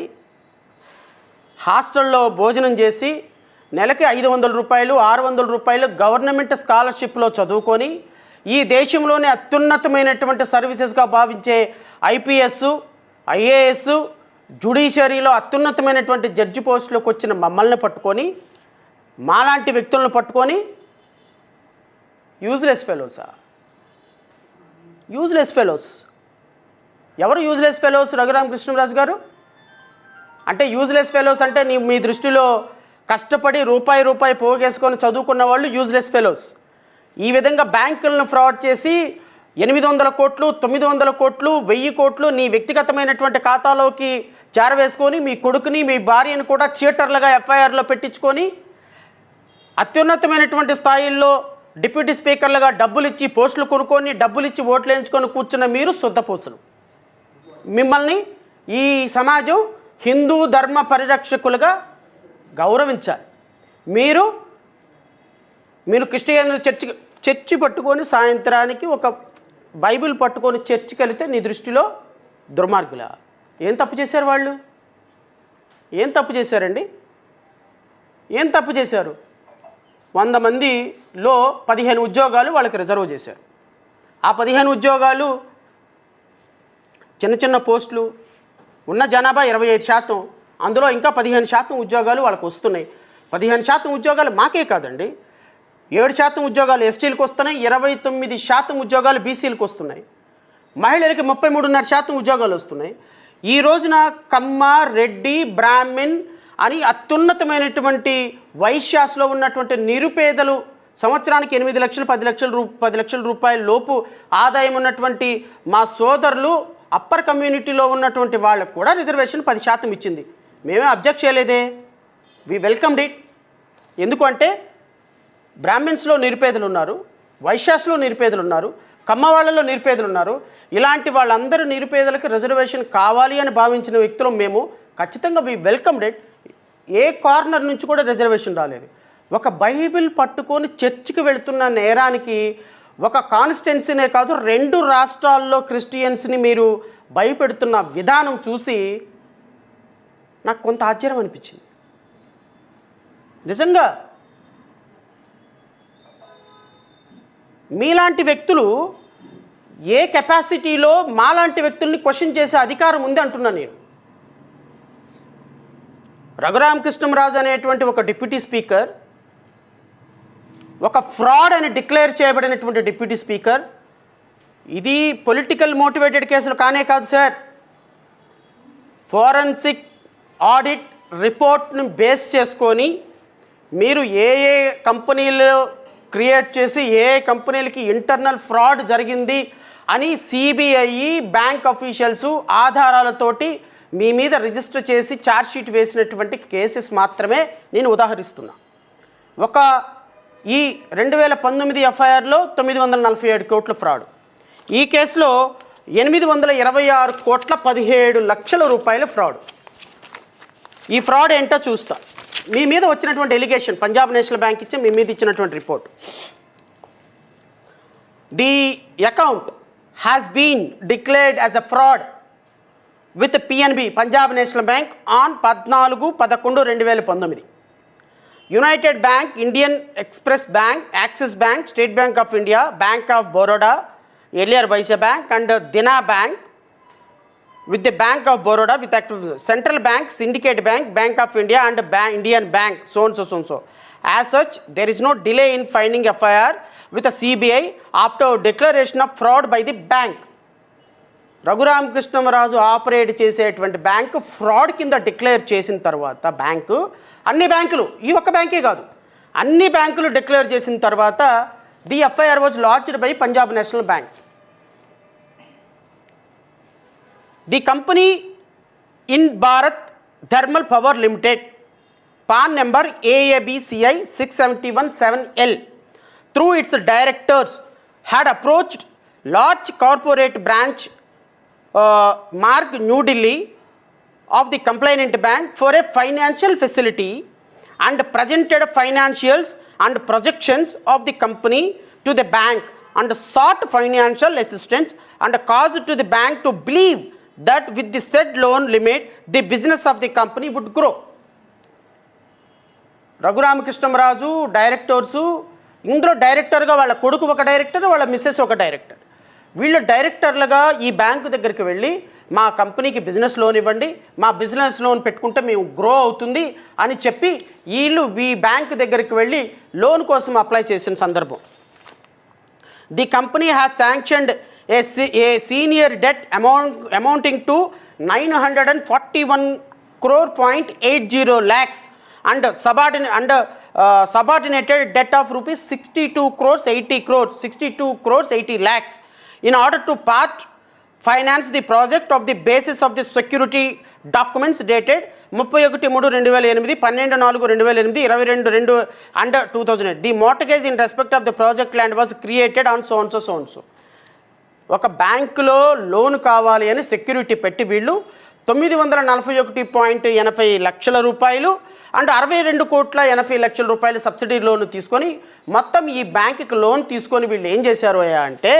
హాస్టల్లో భోజనం చేసి నెలకి 500 రూపాయలు 600 రూపాయలు గవర్నమెంట్ స్కాలర్షిప్లో చదువుకొని ఈ దేశంలోనే అత్యున్నతమైనటువంటి సర్వీసెస్గా భావించే ఐపీఎస్, ఐఏఎస్, జ్యుడిషియరీలో అత్యున్నతమైనటువంటి జడ్జి పోస్టులోకి వచ్చిన మమ్మల్ని పట్టుకొని, మాలాంటి వ్యక్తులను పట్టుకొని యూజ్లెస్ ఫెలోసా? యూజ్లెస్ ఫెలోస్ ఎవరు? యూజ్లెస్ ఫెలోస్ రఘురామకృష్ణంరాజు గారు అంటే యూజ్లెస్ ఫెలోస్ అంటే మీ దృష్టిలో కష్టపడి రూపాయి పోగేసుకొని చదువుకున్న వాళ్ళు యూజ్లెస్ ఫెలోస్. ఈ విధంగా బ్యాంకులను ఫ్రాడ్ చేసి 800 కోట్లు 900 కోట్లు 1000 కోట్లు నీ వ్యక్తిగతమైనటువంటి ఖాతాలోకి చేరవేసుకొని మీ కొడుకుని మీ భార్యను కూడా చీటర్లుగా ఎఫ్ఐఆర్లో పెట్టించుకొని అత్యున్నతమైనటువంటి స్థాయిల్లో డిప్యూటీ స్పీకర్లుగా డబ్బులు ఇచ్చి పోస్టులు కొనుక్కొని డబ్బులు ఇచ్చి ఓట్లు వేయించుకొని కూర్చున్న మీరు శుద్ధపూసలు. మిమ్మల్ని ఈ సమాజం హిందూ ధర్మ పరిరక్షకులుగా గౌరవించాలి. మీరు క్రిస్టియన్లు చర్చి పట్టుకొని సాయంత్రానికి ఒక బైబిల్ పట్టుకొని చర్చికి వెళితే నీ దృష్టిలో దుర్మార్గులా? ఏం తప్పు చేశారు వాళ్ళు? ఏం తప్పు చేశారండి? ఏం తప్పు చేశారు? 100 మందిలో 15 ఉద్యోగాలు వాళ్ళకి రిజర్వ్ చేశారు. ఆ 15 ఉద్యోగాలు చిన్న పోస్టులు, ఉన్న జనాభా 25%, అందులో ఇంకా 15% ఉద్యోగాలు వాళ్ళకు వస్తున్నాయి. 15% ఉద్యోగాలు మాకే కాదండి, 7% ఉద్యోగాలు ఎస్టీలకు వస్తున్నాయి, 29% ఉద్యోగాలు బీసీలకు వస్తున్నాయి, మహిళలకి 33.5% ఉద్యోగాలు వస్తున్నాయి. ఈ రోజున కమ్మ, రెడ్డి, బ్రాహ్మిన్ అని అత్యున్నతమైనటువంటి వైశ్యాస్లో ఉన్నటువంటి నిరుపేదలు సంవత్సరానికి 8 లక్షలు 10 లక్షల రూపాయల లోపు ఆదాయం ఉన్నటువంటి మా సోదరులు అప్పర్ కమ్యూనిటీలో ఉన్నటువంటి వాళ్ళకు కూడా రిజర్వేషన్ 10% ఇచ్చింది. మేమే అబ్జెక్ట్ చేయలేదే, వి వెల్కమ్డ్ ఇట్. ఎందుకంటే బ్రాహ్మిన్స్లో నిరుపేదలు ఉన్నారు, వైశ్యాస్లో నిరుపేదలు ఉన్నారు, కమ్మ వాళ్ళలో నిరుపేదలు ఉన్నారు. ఇలాంటి వాళ్ళందరూ నిరుపేదలకు రిజర్వేషన్ కావాలి అని భావించిన వ్యక్తులు మేము. ఖచ్చితంగా వి వెల్కమ్డ్ ఇట్. ఏ కార్నర్ నుంచి కూడా రిజర్వేషన్ రాలేదు. ఒక బైబిల్ పట్టుకొని చర్చికి వెళుతున్న నేరానికి ఒక కాన్స్టిట్యున్సీనే కాదు 2 రాష్ట్రాల్లో క్రిస్టియన్స్ని మీరు భయపెడుతున్న విధానం చూసి నాకు కొంత ఆశ్చర్యం అనిపించింది. నిజంగా మీలాంటి వ్యక్తులు ఏ కెపాసిటీలో మాలాంటి వ్యక్తుల్ని క్వశ్చన్ చేసే అధికారం ఉంది అంటున్నాను నేను. రఘురామకృష్ణంరాజు అనేటువంటి ఒక డిప్యూటీ స్పీకర్, ఒక ఫ్రాడ్ అని డిక్లేర్ చేయబడినటువంటి డిప్యూటీ స్పీకర్, ఇది పొలిటికల్ మోటివేటెడ్ కేసులు కానే కాదు సార్. ఫోరెన్సిక్ ఆడిట్ రిపోర్ట్ని బేస్ చేసుకొని మీరు ఏ కంపెనీలో క్రియేట్ చేసి ఏ కంపెనీలకి ఇంటర్నల్ ఫ్రాడ్ జరిగింది అని సిబిఐ బ్యాంక్ అఫీషియల్స్ ఆధారాలతోటి మీ మీద రిజిస్టర్ చేసి ఛార్జ్షీట్ వేసినటువంటి కేసెస్ మాత్రమే నేను ఉదాహరిస్తున్నా. ఒక ఈ 2019 ఎఫ్ఐఆర్లో 947 కోట్ల ఫ్రాడ్, ఈ కేసులో 826 కోట్ల 17 లక్షల రూపాయల ఫ్రాడ్. ఈ ఫ్రాడ్ ఏంటో చూస్తా. మీ మీద వచ్చినటువంటి ఎలిగేషన్, పంజాబ్ నేషనల్ బ్యాంక్ ఇచ్చే మీ మీద ఇచ్చినటువంటి report. The account has been declared as a fraud with PNB Punjab national bank on 14/11/2019. United bank, Indian express bank, axis bank, state bank of India, bank of Baroda, earlier Vysya bank, and Dena bank with the Bank of Baroda, with Central Bank, Syndicate Bank, Bank of India, and Indian Bank, so and so. As such, there is no delay in filing FIR with the CBI after declaration of fraud by the bank. Raghuramakrishnaraju operate చేసేటువంటి bank fraud కింద declare చేసిన తర్వాత bank, అన్ని బ్యాంకులు, ఈ ఒక్క బ్యాంకే కాదు, అన్ని బ్యాంకులు డిక్లేర్ చేసిన తర్వాత the FIR was launched by Punjab national bank. The company in Bharat Thermal Power Limited, PAN number AABCI 6717L, through its directors had approached large corporate branch Marg New Delhi of the complainant bank for a financial facility and presented financials and projections of the company to the bank and sought financial assistance and caused to the bank to believe that with the said loan limit the business of the company would grow. Raghuramakrishnaraju directors, ఇందులో డైరెక్టర్గా వాళ్ళ కొడుకు ఒక director, వాళ్ళ missus ఒక director. వీళ్ళు డైరెక్టర్లుగా ఈ bank దగ్గరికి వెళ్ళి మా కంపెనీకి బిజినెస్ లోన్ ఇవ్వండి, మా బిజినెస్ లోన్ పెట్టుకుంటే మేము గ్రో అవుతుంది అని చెప్పి వీళ్ళు ఈ బ్యాంకు దగ్గరికి వెళ్ళి లోన్ కోసం అప్లై చేసిన సందర్భం. The company has sanctioned a senior debt amounting to 941 crore.80 lakhs and subordinated debt of rupees 62 crores 80 lakhs in order to part finance the project of the basis of the security documents dated 31/3/2008, 12/4/2008, 22/2 under 2008. The mortgage in respect of the project land was created on so and so. ఒక బ్యాంకులో loan కావాలి అని security పెట్టి వీళ్ళు 941.80 లక్షల రూపాయలు and 62.80 లక్షల subsidy loan తీసుకొని మొత్తం ఈ బ్యాంకుకి లోన్ తీసుకొని వీళ్ళు ఏం చేశారు అంటే,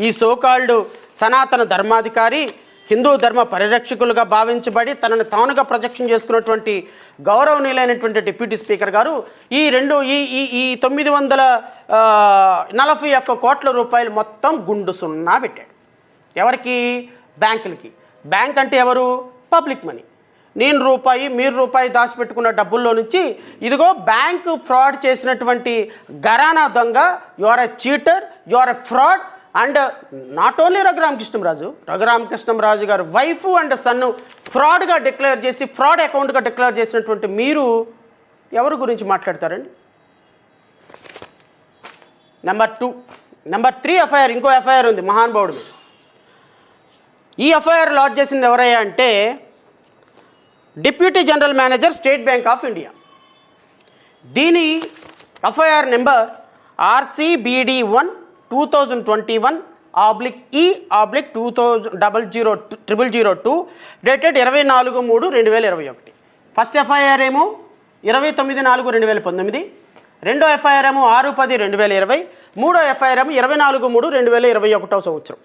ఈ సోకాల్డ్ సనాతన ధర్మాధికారి, హిందూ ధర్మ పరిరక్షకులుగా భావించబడి తనను తానుగా ప్రొజెక్షన్ చేసుకున్నటువంటి గౌరవనీయులైనటువంటి డిప్యూటీ స్పీకర్ గారు ఈ 941 కోట్ల రూపాయలు మొత్తం గుండు సున్నా పెట్టాడు. ఎవరికి? బ్యాంకులకి. బ్యాంక్ అంటే ఎవరు? Public money. నేను రూపాయి, మీరు రూపాయి దాచిపెట్టుకున్న డబ్బుల్లో నుంచి ఇదిగో బ్యాంకు ఫ్రాడ్ చేసినటువంటి ఘరానా దొంగ, you are a cheater, you are a fraud. And not only Raghuramakrishnaraju గారు వైఫ్ అండ్ సన్ను ఫ్రాడ్గా డిక్లేర్ చేసి ఫ్రాడ్ అకౌంట్గా డిక్లేర్ చేసినటువంటి మీరు ఎవరి గురించి మాట్లాడతారండి? నెంబర్ 3 ఎఫ్ఐఆర్, ఇంకో ఎఫ్ఐఆర్ ఉంది మహానుభావుడు మీద. ఈ ఎఫ్ఐఆర్ లాంచ్ చేసింది ఎవరయ్యా అంటే deputy general manager, state bank of India. దీని FIR number RCBD1 2021/E/200002 dated 24/3/2021. First FIR ఏమో 29/4/2019, రెండో ఎఫ్ఐఆర్ ఏమో 6/10/2020, మూడో ఎఫ్ఐఆర్ ఏమో 24/3/2021 సంవత్సరం.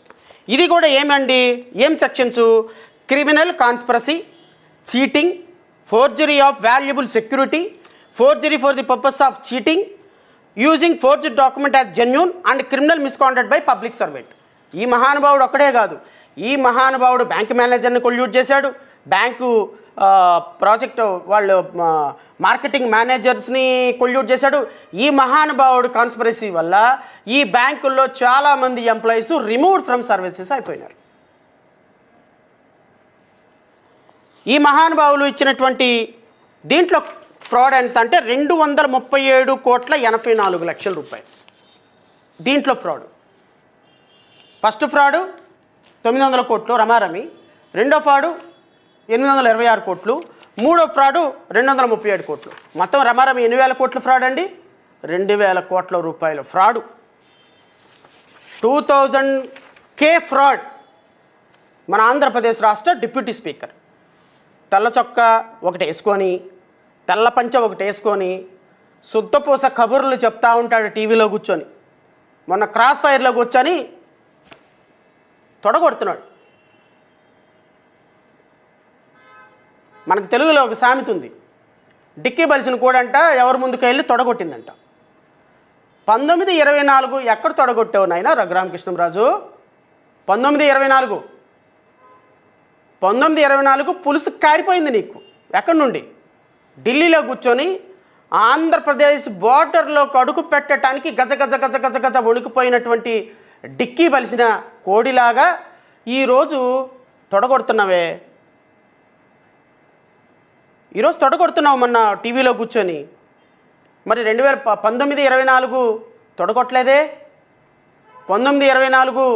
ఇది కూడా ఏమండి, ఏం sections? Criminal conspiracy, cheating, forgery of valuable security, forgery for the purpose of cheating, using forged document as genuine and criminal misconduct by public servant. ఈ మహానుభావుడు ఒక్కడే కాదు, ఈ మహానుభావుడు బ్యాంక్ మేనేజర్ని కొల్యూట్ చేశాడు, బ్యాంకు ప్రాజెక్టు వాళ్ళు మార్కెటింగ్ మేనేజర్స్ని కొల్యూట్ చేశాడు. ఈ మహానుభావుడు కాన్స్పిరసీ వల్ల ఈ బ్యాంకుల్లో చాలామంది ఎంప్లాయీస్ రిమూవ్డ్ ఫ్రమ్ సర్వీసెస్ అయిపోయినారు. ఈ మహానుభావులు ఇచ్చినటువంటి దీంట్లో ఫ్రాడ్ ఎంత అంటే 237.84 లక్షల రూపాయలు. దీంట్లో ఫ్రాడ్. ఫస్ట్ ఫ్రాడు 900 కోట్లు రమారమి, రెండో ఫ్రాడు 826 కోట్లు, మూడో ఫ్రాడు 237 కోట్లు. మొత్తం రమారమి ఎన్ని వేల కోట్ల ఫ్రాడ్ అండి? 2000 కోట్ల రూపాయల ఫ్రాడు. 2000K fraud. మన ఆంధ్రప్రదేశ్ రాష్ట్ర డిప్యూటీ స్పీకర్ తెల్ల చొక్కా ఒకటి వేసుకొని, తెల్ల పంచ ఒకటి వేసుకొని, శుద్ధపూస కబుర్లు చెప్తా ఉంటాడు టీవీలో కూర్చొని. మొన్న క్రాస్ ఫైర్లో కూర్చొని తొడగొడుతున్నాడు. మనకు తెలుగులో ఒక సామెత ఉంది, డిక్కీ బలిసిన కూడంట ఎవరి ముందుకు వెళ్ళి తొడగొట్టిందంట. 1924 ఎక్కడ తొడగొట్టావు నాయన రఘురామకృష్ణంరాజు? 1924 పులుసు కారిపోయింది నీకు. ఎక్కడి నుండి? ఢిల్లీలో కూర్చొని ఆంధ్రప్రదేశ్ బోర్డర్లోకి అడుగు పెట్టడానికి గజ గజ గజ గజ గజ వణికిపోయినటువంటి డిక్కీ బలిసిన కోడిలాగా ఈరోజు తొడగొడుతున్నావే. ఈరోజు తొడగొడుతున్నావు మొన్న టీవీలో కూర్చొని. మరి 1924 తొడగొట్టలేదే? 1924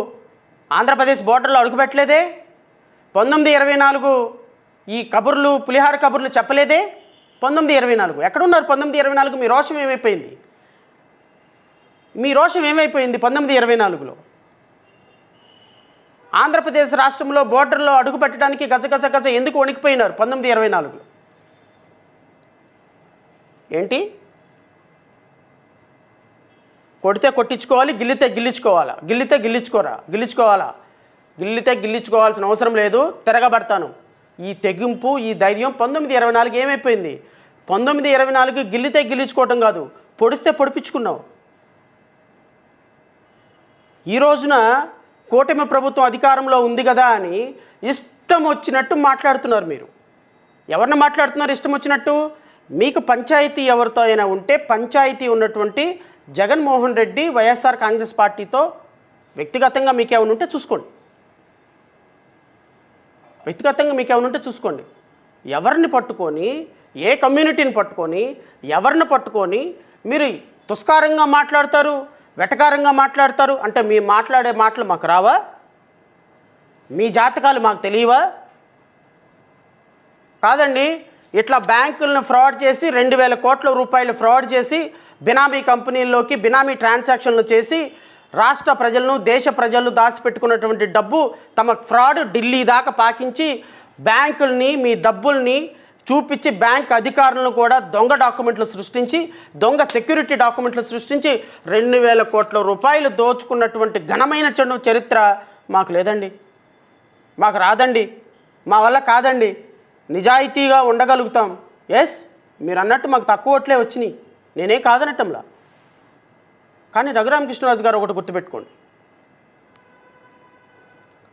ఆంధ్రప్రదేశ్ బోర్డర్లో అడుగుపెట్టలేదే? 1924 ఈ కబుర్లు పులిహార కబుర్లు చెప్పలేదే? 1924 ఎక్కడున్నారు? 1924 మీ రోషం ఏమైపోయింది? మీ రోషం ఏమైపోయింది 1924లో? ఆంధ్రప్రదేశ్ రాష్ట్రంలో బోర్డర్లో అడుగు పెట్టడానికి గజ గజ గజ ఎందుకు వణికిపోయినారు 1924లో? ఏంటి? కొడితే కొట్టించుకోవాలి, గిల్లితే గిల్లించుకోవాలా? గిల్లితే గిల్లించుకోవాలా? గిల్లితే గిల్లించుకోవాల్సిన అవసరం లేదు, తిరగబడతాను. ఈ తెగింపు, ఈ ధైర్యం 1924 ఏమైపోయింది? 1924 గిల్లితే గిల్లించుకోవటం కాదు, పొడిస్తే పొడిపించుకున్నావు. ఈ రోజున కూటమి ప్రభుత్వం అధికారంలో ఉంది కదా అని ఇష్టం వచ్చినట్టు మాట్లాడుతున్నారు మీరు. ఎవరిని మాట్లాడుతున్నారు ఇష్టం వచ్చినట్టు? మీకు పంచాయతీ ఎవరితో అయినా ఉంటే, పంచాయతీ ఉన్నటువంటి జగన్మోహన్ రెడ్డి వైఎస్ఆర్ కాంగ్రెస్ పార్టీతో వ్యక్తిగతంగా మీకేమైనా ఉంటే చూసుకోండి. ఎవరిని పట్టుకొని, ఏ కమ్యూనిటీని పట్టుకొని, ఎవరిని పట్టుకొని మీరు తుస్కారంగా మాట్లాడతారు, వెటకారంగా మాట్లాడతారు అంటే మీ మాట్లాడే మాటలు మాకు రావా? మీ జాతకాలు మాకు తెలియవా? కాదండి, ఇట్లా బ్యాంకులను ఫ్రాడ్ చేసి 2000 కోట్ల రూపాయలు ఫ్రాడ్ చేసి బినామీ కంపెనీల్లోకి బినామీ ట్రాన్సాక్షన్లు చేసి రాష్ట్ర ప్రజలను, దేశ ప్రజలు దాచిపెట్టుకున్నటువంటి డబ్బు తమ ఫ్రాడ్ ఢిల్లీ దాకా పాకించి బ్యాంకుల్ని, మీ డబ్బుల్ని చూపించి బ్యాంక్ అధికారులను కూడా దొంగ డాక్యుమెంట్లు సృష్టించి, దొంగ సెక్యూరిటీ డాక్యుమెంట్లు సృష్టించి 2000 కోట్ల రూపాయలు దోచుకున్నటువంటి ఘనమైన చరిత్ర మాకు లేదండి, మాకు రాదండి, మా వల్ల కాదండి. నిజాయితీగా ఉండగలుగుతాం. ఎస్, మీరు అన్నట్టు మాకు తక్కువ ఓట్లే వచ్చినాయి, నేనే కాదనట్టంలా. కానీ రఘురామకృష్ణరాజు గారు ఒకటి గుర్తుపెట్టుకోండి,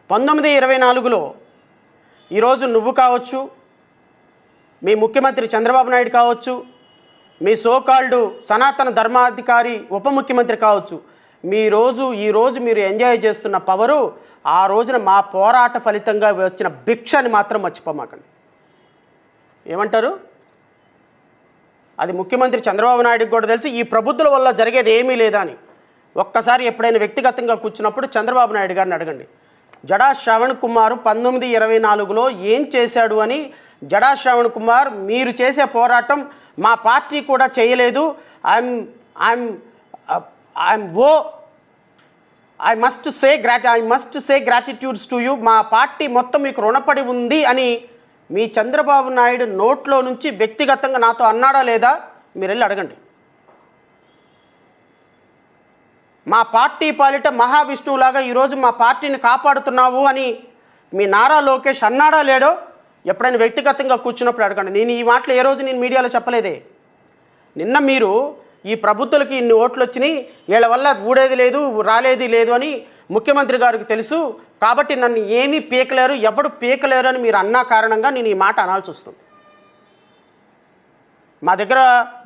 1924లో ఈరోజు నువ్వు కావచ్చు, మీ ముఖ్యమంత్రి చంద్రబాబు నాయుడు కావచ్చు, మీ సోకాల్డ్ సనాతన ధర్మాధికారి ఉప ముఖ్యమంత్రి కావచ్చు, ఈరోజు మీరు ఎంజాయ్ చేస్తున్న పవరు ఆ రోజున మా పోరాట ఫలితంగా వచ్చిన భిక్షని మాత్రం మర్చిపోమాకండి. ఏమంటారు? అది ముఖ్యమంత్రి చంద్రబాబు నాయుడుకి కూడా తెలిసి ఈ ప్రబుద్ధుల వల్ల జరిగేది ఏమీ లేదా అని. ఒక్కసారి ఎప్పుడైనా వ్యక్తిగతంగా కూర్చున్నప్పుడు చంద్రబాబు నాయుడు గారిని అడగండి. జడా శ్రవణ్ కుమార్ 1924లో ఏం చేశాడు అని. జడా శ్రవణ్ కుమార్ మీరు చేసే పోరాటం మా పార్టీ కూడా చేయలేదు. I must say gratitudes to you. మా పార్టీ మొత్తం మీకు రుణపడి ఉంది అని మీ చంద్రబాబు నాయుడు నోట్లో నుంచి వ్యక్తిగతంగా నాతో అన్నాడా లేదా? మీరు వెళ్ళి అడగండి. మా పార్టీ పాలిట మహావిష్ణువులాగా ఈరోజు మా పార్టీని కాపాడుతున్నావు అని మీ నారా లోకేష్ అన్నాడా లేడో ఎప్పుడైనా వ్యక్తిగతంగా కూర్చున్నప్పుడు అడగండి. నేను ఈ మాటలు ఏ రోజు నేను మీడియాలో చెప్పలేదే. నిన్న మీరు ఈ ప్రభుత్వాలకి ఇన్ని ఓట్లు వచ్చినాయి, వీళ్ళ వల్ల ఊడేది లేదు, రాలేది లేదు అని ముఖ్యమంత్రి గారికి తెలుసు, కాబట్టి నన్ను ఏమీ పీకలేరు, ఎవడు పీకలేరు అని మీరు అన్న కారణంగా నేను ఈ మాట అనాల్సి వస్తుంది. మా దగ్గర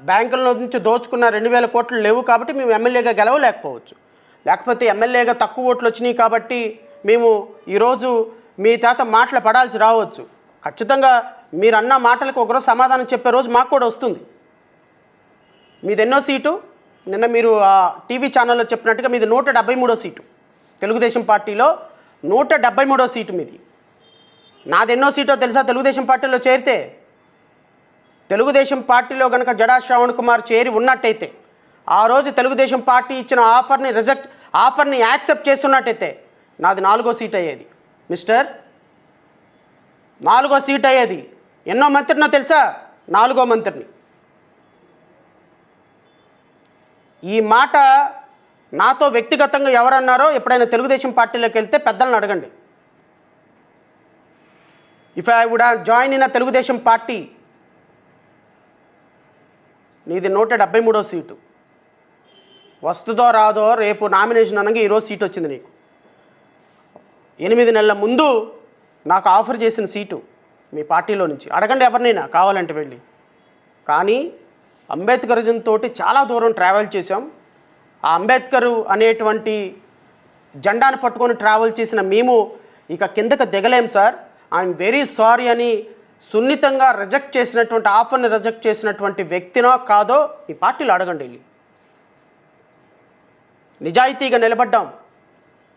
బ్యాంకుల నుంచి దోచుకున్న 2000 కోట్లు లేవు కాబట్టి మేము ఎమ్మెల్యేగా గెలవలేకపోవచ్చు, లేకపోతే ఎమ్మెల్యేగా తక్కువ ఓట్లు వచ్చినాయి కాబట్టి మేము ఈరోజు మీ తాత మాటలు పడాల్సి రావచ్చు. ఖచ్చితంగా మీరు అన్న మాటలకు ఒకరోజు సమాధానం చెప్పే రోజు మాకు కూడా వస్తుంది. మీదెన్నో సీటు? నిన్న మీరు ఆ టీవీ ఛానల్లో చెప్పినట్టుగా మీది 173వ సీటు, తెలుగుదేశం పార్టీలో 173వ సీటు మీది. నాది ఎన్నో సీటో తెలుసా? తెలుగుదేశం పార్టీలో చేరితే, తెలుగుదేశం పార్టీలో కనుక జడా శ్రావణ్ కుమార్ చేరి ఉన్నట్టయితే, ఆ రోజు తెలుగుదేశం పార్టీ ఇచ్చిన ఆఫర్ని యాక్సెప్ట్ చేస్తున్నట్టయితే నాది 4వ సీట్ అయ్యేది మిస్టర్, 4వ సీట్ అయ్యేది. ఎన్నో మంత్రినో తెలుసా? 4వ మంత్రిని. ఈ మాట నాతో వ్యక్తిగతంగా ఎవరన్నారో ఎప్పుడైనా తెలుగుదేశం పార్టీలోకి వెళ్తే పెద్దలను అడగండి. If I would join in a Telugu Desam party, నీది 173వ సీటు. వస్తుందో రాదో రేపు నామినేషన్ అనగా ఈరోజు సీట్ వచ్చింది నీకు. 8 నెలల ముందు నాకు ఆఫర్ చేసిన సీటు మీ పార్టీలో నుంచి. అడగండి ఎవరినైనా కావాలంటే వెళ్ళి. కానీ అంబేద్కరిజం తోటి చాలా దూరం ట్రావెల్ చేశాం. ఆ అంబేద్కర్ అనేటువంటి జెండాను పట్టుకొని ట్రావెల్ చేసిన మేము ఇక కిందకు దిగలేం సార్, ఐఎమ్ వెరీ సారీ అని సున్నితంగా రిజెక్ట్ చేసినటువంటి ఆఫర్ని రిజెక్ట్ చేసినటువంటి వ్యక్తినో కాదో ఈ పార్టీలో అడగండి వెళ్ళి. నిజాయితీగా నిలబడ్డాం.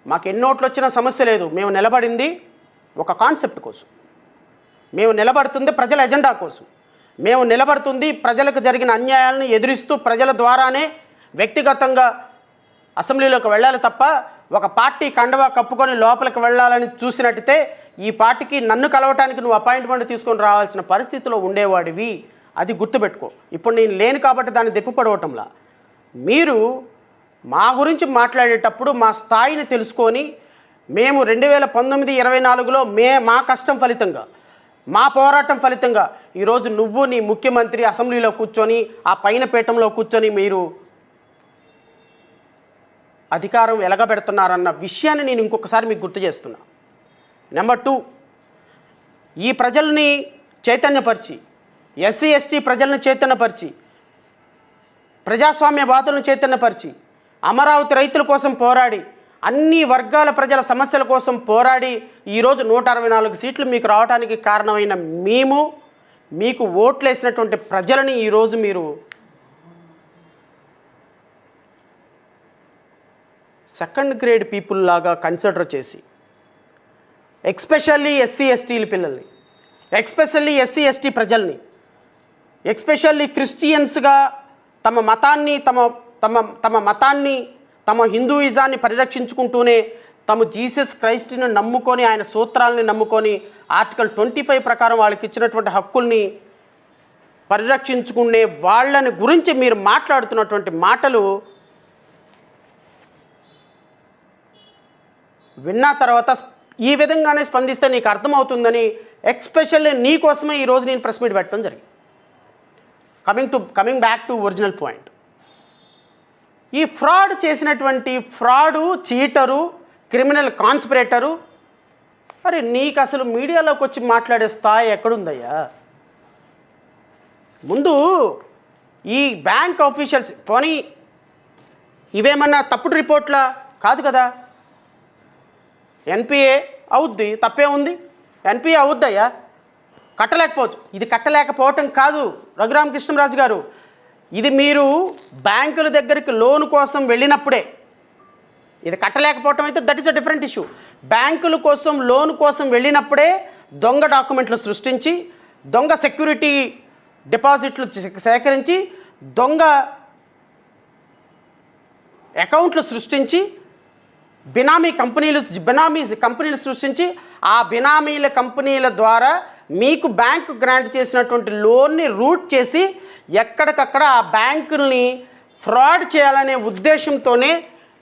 మాకు ఎన్నోట్లు వచ్చిన సమస్య లేదు. మేము నిలబడింది ఒక కాన్సెప్ట్ కోసం, మేము నిలబడుతుంది ప్రజల ఎజెండా కోసం, మేము నిలబడుతుంది ప్రజలకు జరిగిన అన్యాయాలను ఎదురిస్తూ ప్రజల ద్వారానే వ్యక్తిగతంగా అసెంబ్లీలోకి వెళ్ళాలి తప్ప ఒక పార్టీ కండవా కప్పుకొని లోపలికి వెళ్ళాలని చూసినట్టయితే ఈ పార్టీకి నన్ను కలవటానికి నువ్వు అపాయింట్మెంట్ తీసుకొని రావాల్సిన పరిస్థితిలో ఉండేవాడివి. అది గుర్తుపెట్టుకో. ఇప్పుడు నేను లేను కాబట్టి దాన్ని దెప్పుపడవటంలా. మీరు మా గురించి మాట్లాడేటప్పుడు మా స్థాయిని తెలుసుకొని, మేము 2019-24లో మా కష్టం ఫలితంగా, మా పోరాటం ఫలితంగా ఈరోజు నువ్వు నీ ముఖ్యమంత్రి అసెంబ్లీలో కూర్చొని ఆ పైన పీఠంలో కూర్చొని మీరు అధికారం ఎలగబెడుతున్నారన్న విషయాన్ని నేను ఇంకొకసారి మీకు గుర్తు చేస్తున్నా. నెంబర్ 2, ఈ ప్రజల్ని చైతన్యపరిచి, ఎస్సీ ఎస్టీ ప్రజలను చైతన్యపరిచి, ప్రజాస్వామ్యవాదులను చైతన్యపరిచి, అమరావతి రైతుల కోసం పోరాడి, అన్ని వర్గాల ప్రజల సమస్యల కోసం పోరాడి ఈరోజు 164 సీట్లు మీకు రావడానికి కారణమైన మేము, మీకు ఓట్లేసినటువంటి ప్రజలని ఈరోజు మీరు సెకండ్ గ్రేడ్ పీపుల్ లాగా కన్సిడర్ చేసి, ఎక్స్పెషల్లీ ఎస్సీ ఎస్టీల పిల్లల్ని, ఎక్స్పెషల్లీ ఎస్సీ ఎస్టీ ప్రజల్ని, ఎక్స్పెషల్లీ క్రిస్టియన్స్గా తమ మతాన్ని తమ హిందూయిజాన్ని పరిరక్షించుకుంటూనే తమ జీసస్ క్రైస్ట్ని నమ్ముకొని ఆయన సూత్రాలని నమ్ముకొని ఆర్టికల్ 25 ప్రకారం వాళ్ళకి ఇచ్చినటువంటి హక్కుల్ని పరిరక్షించుకునే వాళ్ళని గురించి మీరు మాట్లాడుతున్నటువంటి మాటలు విన్న తర్వాత ఈ విధంగానే స్పందిస్తే నీకు అర్థమవుతుందని ఎక్స్పెషల్లీ నీ కోసమే ఈరోజు నేను ప్రెస్ మీట్ పెట్టడం జరిగింది. Coming back to original point, ఈ ఫ్రాడ్ చేసినటువంటి చీటరు, క్రిమినల్ కాన్స్పిరేటరు, మరి నీకు అసలు మీడియాలోకి వచ్చి మాట్లాడే స్థాయి ఎక్కడుందయ్యా? ముందు ఈ బ్యాంక్ ఆఫీషియల్స్ పోనీ ఇవేమన్నా తప్పుడు రిపోర్ట్లా? కాదు కదా. ఎన్పిఏ అవుద్ది, తప్పే ఉంది. ఎన్పిఏ అవుద్దయ్యా, కట్టలేకపోవచ్చు. ఇది కట్టలేకపోవటం కాదు రఘురామకృష్ణరాజు గారు, ఇది మీరు బ్యాంకుల దగ్గరికి లోన్ కోసం వెళ్ళినప్పుడే. ఇది కట్టలేకపోవటం అయితే that is a different issue. బ్యాంకుల కోసం లోన్ కోసం వెళ్ళినప్పుడే దొంగ డాక్యుమెంట్లు సృష్టించి, దొంగ సెక్యూరిటీ డిపాజిట్లు సేకరించి, దొంగ అకౌంట్లు సృష్టించి, బినామీ కంపెనీలు సృష్టించి, ఆ బినామీల కంపెనీల ద్వారా మీకు బ్యాంకు గ్రాంట్ చేసినటువంటి లోన్ని రూట్ చేసి ఎక్కడికక్కడ ఆ బ్యాంకుల్ని ఫ్రాడ్ చేయాలనే ఉద్దేశంతోనే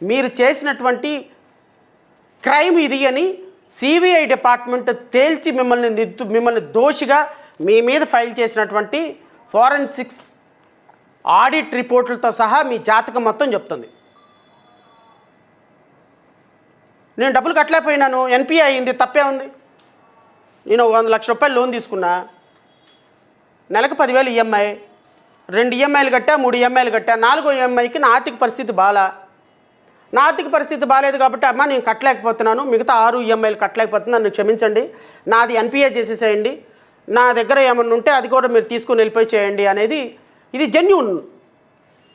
మీరు చేసినటువంటి క్రైమ్ ఇది అని సిబిఐ డిపార్ట్మెంట్ తేల్చి మిమ్మల్ని దోషిగా మీ మీద ఫైల్ చేసినటువంటి ఫోరెన్సిక్స్ ఆడిట్ రిపోర్టులతో సహా మీ జాతకం మొత్తం చెప్తుంది. నేను డబ్బులు కట్టలేకపోయినాను, ఎన్పిఏ అయింది, తప్పే ఉంది. నేను 100 లక్షల రూపాయలు లోన్ తీసుకున్నా, నెలకు 10,000 ఈఎంఐ, 2 ఈఎంఐలు కట్టా, 3 ఈఎంఐలు కట్టా, 4వ ఈఎంఐకి నా ఆర్థిక పరిస్థితి బాగాలేదు కాబట్టి అమ్మ నేను కట్టలేకపోతున్నాను, మిగతా 6 ఈఎంఐలు కట్టలేకపోతున్నాను, నన్ను క్షమించండి, నాది ఎన్పిఏ చేసేసేయండి, నా దగ్గర ఏమన్నా ఉంటే అది కూడా మీరు తీసుకొని వెళ్ళిపోయి చేయండి అనేది ఇది జెన్యూన్.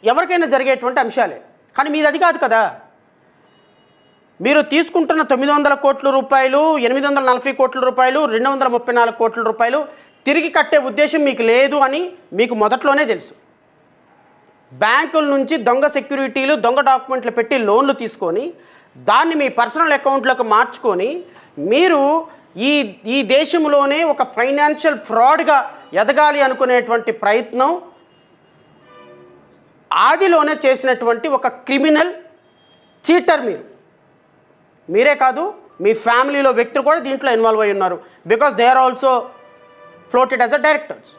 ఎవరికైనా జరిగేటువంటి అంశాలే. కానీ మీది అది కాదు కదా. మీరు తీసుకుంటున్న 900 కోట్ల రూపాయలు, 840 కోట్ల రూపాయలు, 234 కోట్ల రూపాయలు తిరిగి కట్టే ఉద్దేశం మీకు లేదు అని మీకు మొదట్లోనే తెలుసు. బ్యాంకుల నుంచి దొంగ సెక్యూరిటీలు, దొంగ డాక్యుమెంట్లు పెట్టి లోన్లు తీసుకొని దాన్ని మీ పర్సనల్ అకౌంట్లోకి మార్చుకొని మీరు ఈ దేశంలోనే ఒక ఫైనాన్షియల్ ఫ్రాడ్గా ఎదగాలి అనుకునేటువంటి ప్రయత్నం ఆదిలోనే చేసినటువంటి ఒక క్రిమినల్ చీటర్ మీరే కాదు, మీ ఫ్యామిలీలో వ్యక్తులు కూడా దీంట్లో ఇన్వాల్వ్ అయి ఉన్నారు. Because they are also floated as a directors.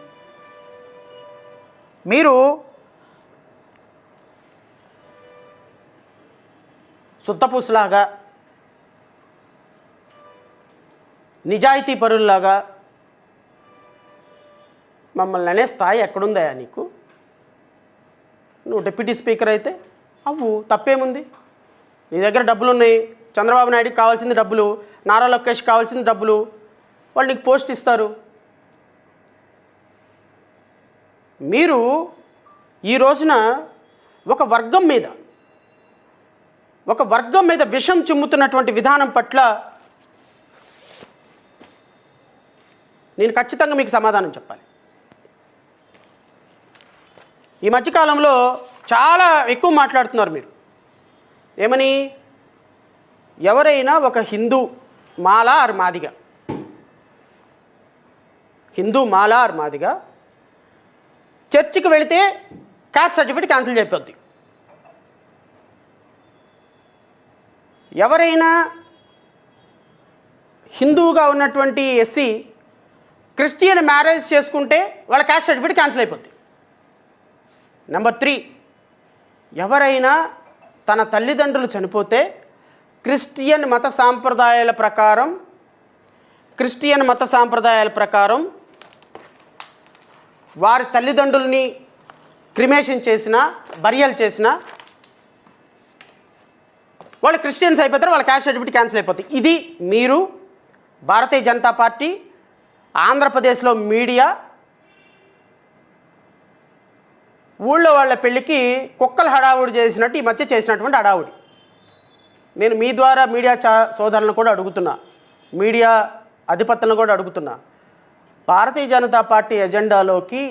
మీరు సుత్తపూసలాగా, నిజాయితీ పరుల్లాగా మమ్మల్ని అనే స్థాయి ఎక్కడుందా నీకు? నువ్వు డిప్యూటీ స్పీకర్ అయితే అవ్వు, తప్పేముంది? నీ దగ్గర డబ్బులు ఉన్నాయి. చంద్రబాబు నాయుడుకి కావాల్సింది డబ్బులు, నారా లోకేష్కి కావాల్సింది డబ్బులు, వాళ్ళు నీకు పోస్ట్ ఇస్తారు. మీరు ఈ రోజున ఒక వర్గం మీద విషం చిమ్ముతున్నటువంటి విధానం పట్ల నేను ఖచ్చితంగా మీకు సమాధానం చెప్పాలి. ఈ మధ్యకాలంలో చాలా ఎక్కువ మాట్లాడుతున్నారు మీరు. ఏమని? ఎవరైనా ఒక హిందూ మాల ఆర్ మాదిగా చర్చికి వెళితే కాస్ట్ సర్టిఫికేట్ క్యాన్సిల్ చేయొద్ది. ఎవరైనా హిందువుగా ఉన్నటువంటి ఎస్సీ క్రిస్టియన్ మ్యారేజ్ చేసుకుంటే వాళ్ళ కాస్ట్ సర్టిఫికేట్ క్యాన్సిల్ అయిపోద్ది. నెంబర్ 3, ఎవరైనా తన తల్లిదండ్రులు చనిపోతే క్రిస్టియన్ మత సాంప్రదాయాల ప్రకారం వారి తల్లిదండ్రుల్ని క్రిమేషన్ చేసినా, బరియల్ చేసినా వాళ్ళు క్రిస్టియన్స్ అయిపోతారు, వాళ్ళ క్యాస్ట్ సర్టిఫికేట్ క్యాన్సిల్ అయిపోతుంది. ఇది మీరు భారతీయ జనతా పార్టీ ఆంధ్రప్రదేశ్లో మీడియా ఊళ్ళో వాళ్ళ పెళ్ళికి కుక్కలు హడావుడి చేసినట్టు ఈ మధ్య చేసినటువంటి హడావుడి. నేను మీ ద్వారా మీడియా సోదరులను కూడా అడుగుతున్నా, మీడియా అధిపతులను కూడా అడుగుతున్నా, భారతీయ జనతా పార్టీ ఎజెండాలోకి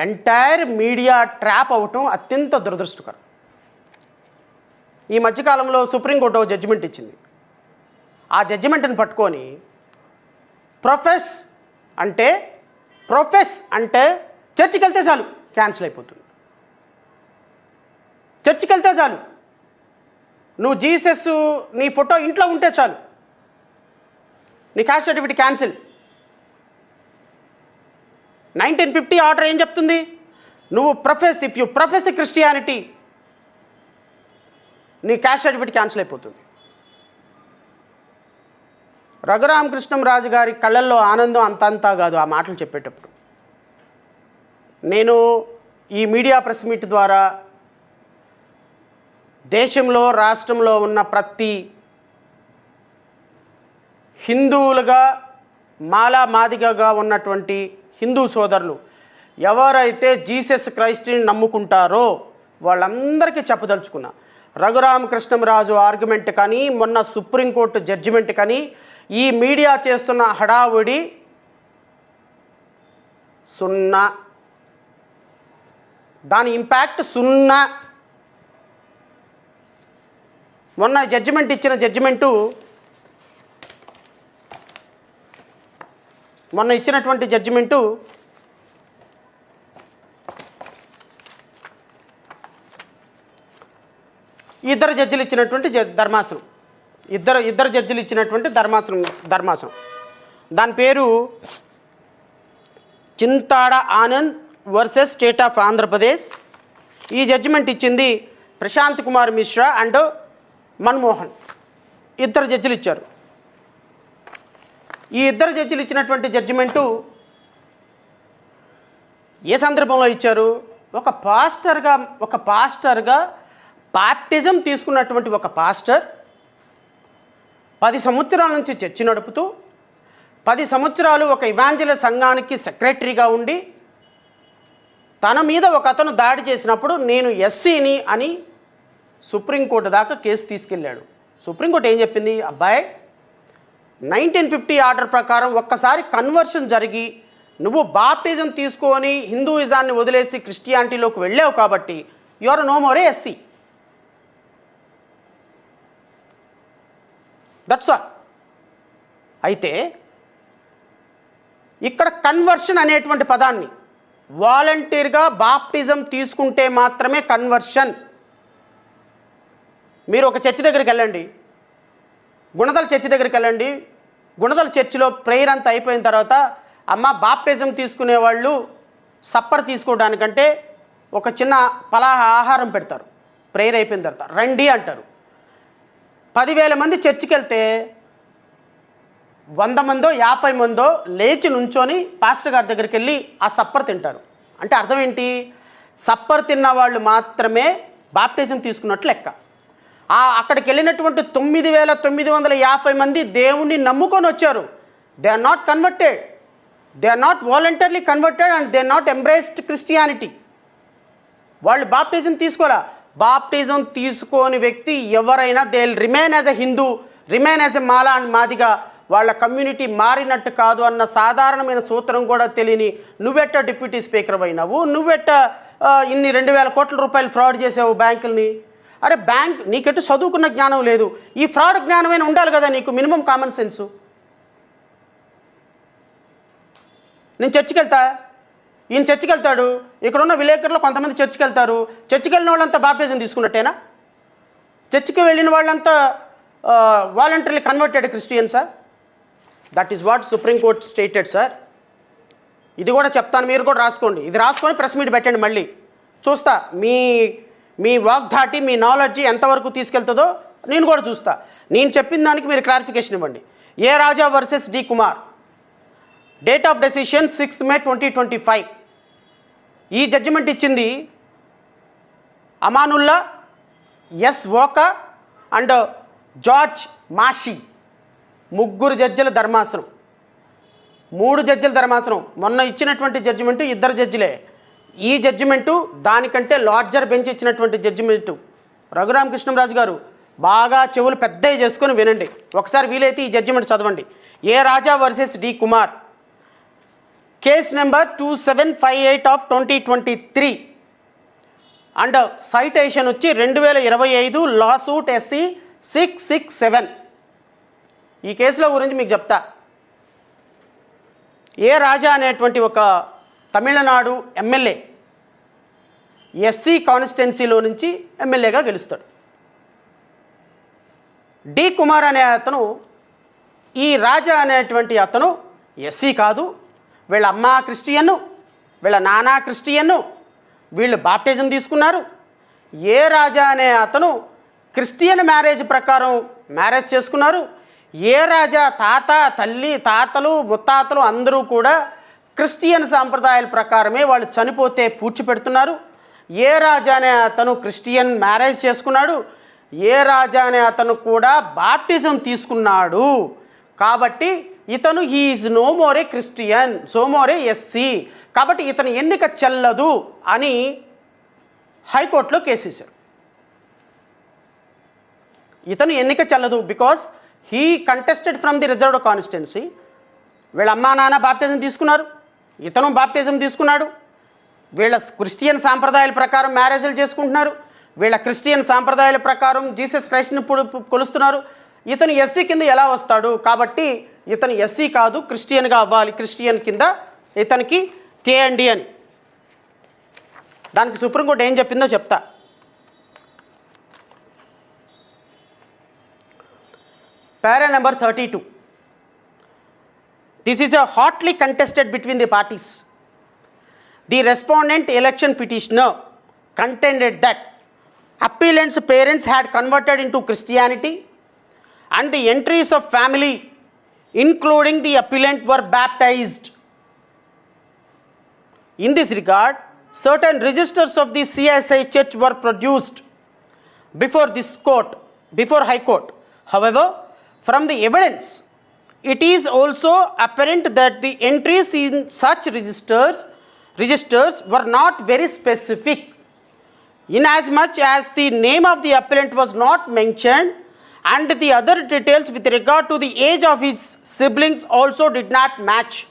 ఎంటైర్ మీడియా ట్రాప్ అవ్వటం అత్యంత దురదృష్టకరం. ఈ మధ్యకాలంలో సుప్రీంకోర్టు జడ్జిమెంట్ ఇచ్చింది. ఆ జడ్జిమెంట్ని పట్టుకొని ప్రొఫెస్ అంటే చర్చికి వెళ్తే చాలు క్యాన్సిల్ అయిపోతుంది. చర్చికి వెళ్తే చాలు, నువ్వు జీసస్ నీ ఫోటో ఇంట్లో ఉంటే చాలు, నీ క్యాస్ట్ సర్టిఫికేట్ క్యాన్సిల్. 1950 ఆర్డర్ ఏం చెప్తుంది? నువ్వు ఇఫ్ యూ ప్రొఫెస్ క్రిస్టియానిటీ నీ క్యాస్ట్ సర్టిఫికేట్ క్యాన్సిల్ అయిపోతుంది. రఘురామకృష్ణంరాజు గారి కళ్ళల్లో ఆనందం అంతంతా కాదు ఆ మాటలు చెప్పేటప్పుడు. నేను ఈ మీడియా ప్రెస్ మీట్ ద్వారా దేశంలో, రాష్ట్రంలో ఉన్న ప్రతి హిందువులుగా, మాదిగగా ఉన్నటువంటి హిందూ సోదరులు ఎవరైతే జీసస్ క్రైస్ట్ని నమ్ముకుంటారో వాళ్ళందరికీ చెప్పదలుచుకున్నా, రఘురామకృష్ణంరాజు ఆర్గ్యుమెంట్ కానీ, మొన్న సుప్రీంకోర్టు జడ్జిమెంట్ కానీ, ఈ మీడియా చేస్తున్న హడావుడి సున్నా, దాని ఇంపాక్ట్ సున్నా. మొన్న ఇచ్చినటువంటి జడ్జిమెంటు ఇద్దరు జడ్జిలు ఇచ్చినటువంటి ధర్మాసనం, ఇద్దరు జడ్జిలు ఇచ్చినటువంటి ధర్మాసనం దాని పేరు Chintada Anand versus state of Andhra Pradesh. ఈ జడ్జిమెంట్ ఇచ్చింది ప్రశాంత్ కుమార్ మిశ్రా అండ్ మన్మోహన్, ఇద్దరు జడ్జిలు ఇచ్చారు. ఈ ఇద్దరు జడ్జిలు ఇచ్చినటువంటి జడ్జిమెంటు ఏ సందర్భంలో ఇచ్చారు? ఒక పాస్టర్గా బాప్టిజం తీసుకున్నటువంటి ఒక పాస్టర్ 10 సంవత్సరాల నుంచి చర్చి నడుపుతూ 10 సంవత్సరాలు ఒక ఇవాంజలిస్ట్ సంఘానికి సెక్రటరీగా ఉండి తన మీద ఒక అతను దాడి చేసినప్పుడు నేను ఎస్సీని అని సుప్రీంకోర్టు దాకా కేసు తీసుకెళ్ళాడు. సుప్రీంకోర్టు ఏం చెప్పింది, అబ్బాయి 1950 ఆర్డర్ ప్రకారం ఒక్కసారి కన్వర్షన్ జరిగి నువ్వు బాప్టిజం తీసుకొని హిందూయిజాన్ని వదిలేసి క్రిస్టియానిటీలోకి వెళ్ళావు కాబట్టి you are no more a SC. That's all. అయితే ఇక్కడ కన్వర్షన్ అనేటువంటి పదాన్ని వాలంటీర్గా బాప్టిజం తీసుకుంటే మాత్రమే కన్వర్షన్. మీరు ఒక చర్చి దగ్గరికి వెళ్ళండి, గుణదల చర్చి దగ్గరికి వెళ్ళండి. గుణదల చర్చిలో ప్రేయర్ అంతా అయిపోయిన తర్వాత అమ్మ బాప్టిజం తీసుకునే వాళ్ళు సప్పర్ తీసుకోవడానికంటే ఒక చిన్న పలాహ ఆహారం పెడతారు. ప్రేయర్ అయిపోయిన తర్వాత రండి అంటారు. 10,000 మంది చర్చికి వెళ్తే 100 మందో 50 మందో లేచి నుంచొని పాస్టర్ గారి దగ్గరికి వెళ్ళి ఆ సప్పర్ తింటారు. అంటే అర్థం ఏంటి, సప్పర్ తిన్న వాళ్ళు మాత్రమే బాప్టిజం తీసుకున్నట్లు లెక్క. అక్కడికి వెళ్ళినటువంటి 9,950 మంది దేవుణ్ణి నమ్ముకొని వచ్చారు. They are not converted, they are not voluntarily converted and they are not embraced Christianity. వాళ్ళు బాప్టిజం తీసుకోలే. బాప్టిజం తీసుకోని వ్యక్తి ఎవరైనా they remain as a Hindu, remain as a Mala and Madiga, వాళ్ళ కమ్యూనిటీ మారినట్టు కాదు అన్న సాధారణమైన సూత్రం కూడా తెలియని నువ్వెట్ట డిప్యూటీ స్పీకర్ అయినావు, నువ్వెట్ట ఇన్ని 2,000 కోట్ల రూపాయలు ఫ్రాడ్ చేసావు బ్యాంకుల్ని. అరే బ్యాంక్, నీకెట్టు చదువుకున్న జ్ఞానం లేదు, ఈ ఫ్రాడ్ జ్ఞానమైనా ఉండాలి కదా నీకు, మినిమం కామన్ సెన్సు. నేను చర్చికి వెళ్తా, ఈయన చర్చికి వెళ్తాడు, ఇక్కడున్న విలేకరులు కొంతమంది చర్చికి వెళ్తారు. చర్చికి వెళ్ళిన వాళ్ళంతా బాప్టిజం తీసుకున్నట్టేనా? చర్చికి వెళ్ళిన వాళ్ళంతా వాలంటరీలీ కన్వర్టెడ్ క్రిస్టియన్సా? That is what supreme court stated sir. ఇది కూడా చెప్తాను, మీరు కూడా రాసుకోండి. ఇది రాసుకొని ప్రెస్ మీట్ పెట్టండి, మళ్ళీ చూస్తా మీ వాగ్ధాటి, మీ నాలెడ్జి ఎంతవరకు తీసుకెళ్తుందో నేను కూడా చూస్తా. నేను చెప్పిన దానికి మీరు క్లారిఫికేషన్ ఇవ్వండి. A Raja versus D Kumar, date of decision 6th May 2025. ఈ జడ్జిమెంట్ ఇచ్చింది Amanullah S Oka and George Masih, 3 జడ్జిల ధర్మాసనం. 3 జడ్జిల ధర్మాసనం. మొన్న ఇచ్చినటువంటి జడ్జిమెంటు 2 జడ్జిలే. ఈ జడ్జిమెంటు దానికంటే లార్జర్ బెంచ్ ఇచ్చినటువంటి జడ్జిమెంటు. రఘురామకృష్ణరాజు గారు బాగా చెవులు పెద్దవి చేసుకొని వినండి, ఒకసారి వీలైతే ఈ జడ్జిమెంట్ చదవండి. A Raja versus D Kumar, case number 2758 of 2023 and citation వచ్చి 2025 లాసూట్ SC 667. ఈ కేసులో గురించి మీకు చెప్తా. ఏ రాజా అనేటువంటి ఒక తమిళనాడు ఎమ్మెల్యే ఎస్సీ కాన్స్టిట్యున్సీలో నుంచి ఎమ్మెల్యేగా గెలుస్తాడు. డి కుమార్ అనే అతను, ఈ రాజా అనేటువంటి అతను ఎస్సీ కాదు, వీళ్ళ అమ్మ క్రిస్టియన్ను, వీళ్ళ నాన్న క్రిస్టియన్ను, వీళ్ళు బాప్టిజం తీసుకున్నారు. ఏ రాజా అనే అతను క్రిస్టియన్ మ్యారేజ్ ప్రకారం మ్యారేజ్ చేసుకున్నారు. ఏ రాజా తాత, తల్లి, తాతలు, ముత్తాతలు అందరూ కూడా క్రిస్టియన్ సాంప్రదాయాల ప్రకారమే వాళ్ళు చనిపోతే పూడ్చిపెడుతున్నారు. ఏ రాజా అనే అతను క్రిస్టియన్ మ్యారేజ్ చేసుకున్నాడు. ఏ రాజా అనే అతను కూడా బాప్టిజం తీసుకున్నాడు. కాబట్టి ఇతను he is no more a Christian, so more a SC, కాబట్టి ఇతను ఎన్నిక చెల్లదు అని హైకోర్టులో కేసు వేశారు. ఇతను ఎన్నిక చెల్లదు because he contested from the reserved constituency. వీళ్ళ అమ్మా నాన్న బాప్టిజం తీసుకున్నారు, ఇతను బాప్టిజం తీసుకున్నాడు. వీళ్ళ క్రిస్టియన్ సాంప్రదాయాల ప్రకారం మ్యారేజ్లు చేసుకుంటున్నారు. వీళ్ళ క్రిస్టియన్ సాంప్రదాయాల ప్రకారం జీసస్ క్రైస్ట్ని కొలుస్తున్నారు. ఇతను ఎస్సీ కింద ఎలా వస్తాడు? కాబట్టి ఇతను ఎస్సీ కాదు, క్రిస్టియన్గా అవ్వాలి, క్రిస్టియన్ కింద ఇతనికి చేయండి అని. దానికి సుప్రీంకోర్టు ఏం చెప్పిందో చెప్తా. పారా number 32. This is a hotly contested between the parties. The respondent election petitioner contended that appellant's parents had converted into Christianity and the entries of family including the appellant were baptized. In this regard, certain registers of the CSI church were produced before High Court. However, from the evidence, it is also apparent that the entries in such registers registers were not very specific, inasmuch as the name of the appellant was not mentioned and the other details with regard to the age of his siblings also did not match.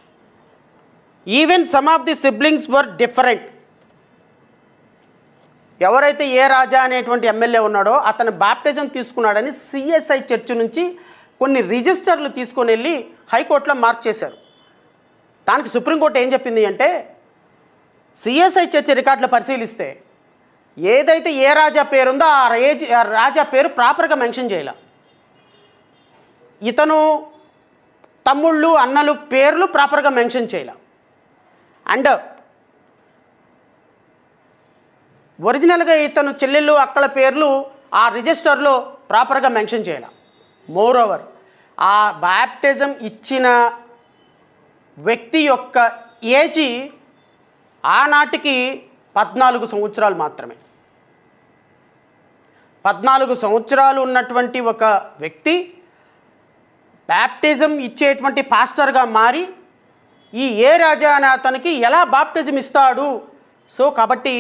Even some of the siblings were different. ఎవరైతే ఏ రాజా అనేటువంటి MLA ఉన్నాడో అతను baptism తీసుకున్నాడని CSI church నుంచి కొన్ని రిజిస్టర్లు తీసుకొని వెళ్ళి హైకోర్టులో మార్క్ చేశారు. దానికి సుప్రీంకోర్టు ఏం చెప్పింది అంటే, సిఎస్ఐ చర్చ్ రికార్డులు పరిశీలిస్తే ఏదైతే ఏ రాజా పేరుందో ఆ రాజా పేరు ప్రాపర్గా మెన్షన్ చేయాల. ఇతను తమ్ముళ్ళు అన్నలు పేర్లు ప్రాపర్గా మెన్షన్ చేయాల. అండ్ ఒరిజినల్గా ఇతను చెల్లెళ్ళు అక్కల పేర్లు ఆ రిజిస్టర్లో ప్రాపర్గా మెన్షన్ చేయాల. మోర్ ఓవర్ ఆ బాప్టిజం ఇచ్చిన వ్యక్తి యొక్క ఏజీ ఆనాటికి 14 సంవత్సరాలు మాత్రమే. 14 సంవత్సరాలు ఉన్నటువంటి ఒక వ్యక్తి బాప్టిజం ఇచ్చేటువంటి పాస్టర్గా మారి ఈ ఏ రాజా అనే అతనికి ఎలా బాప్టిజం ఇస్తాడు? సో కాబట్టి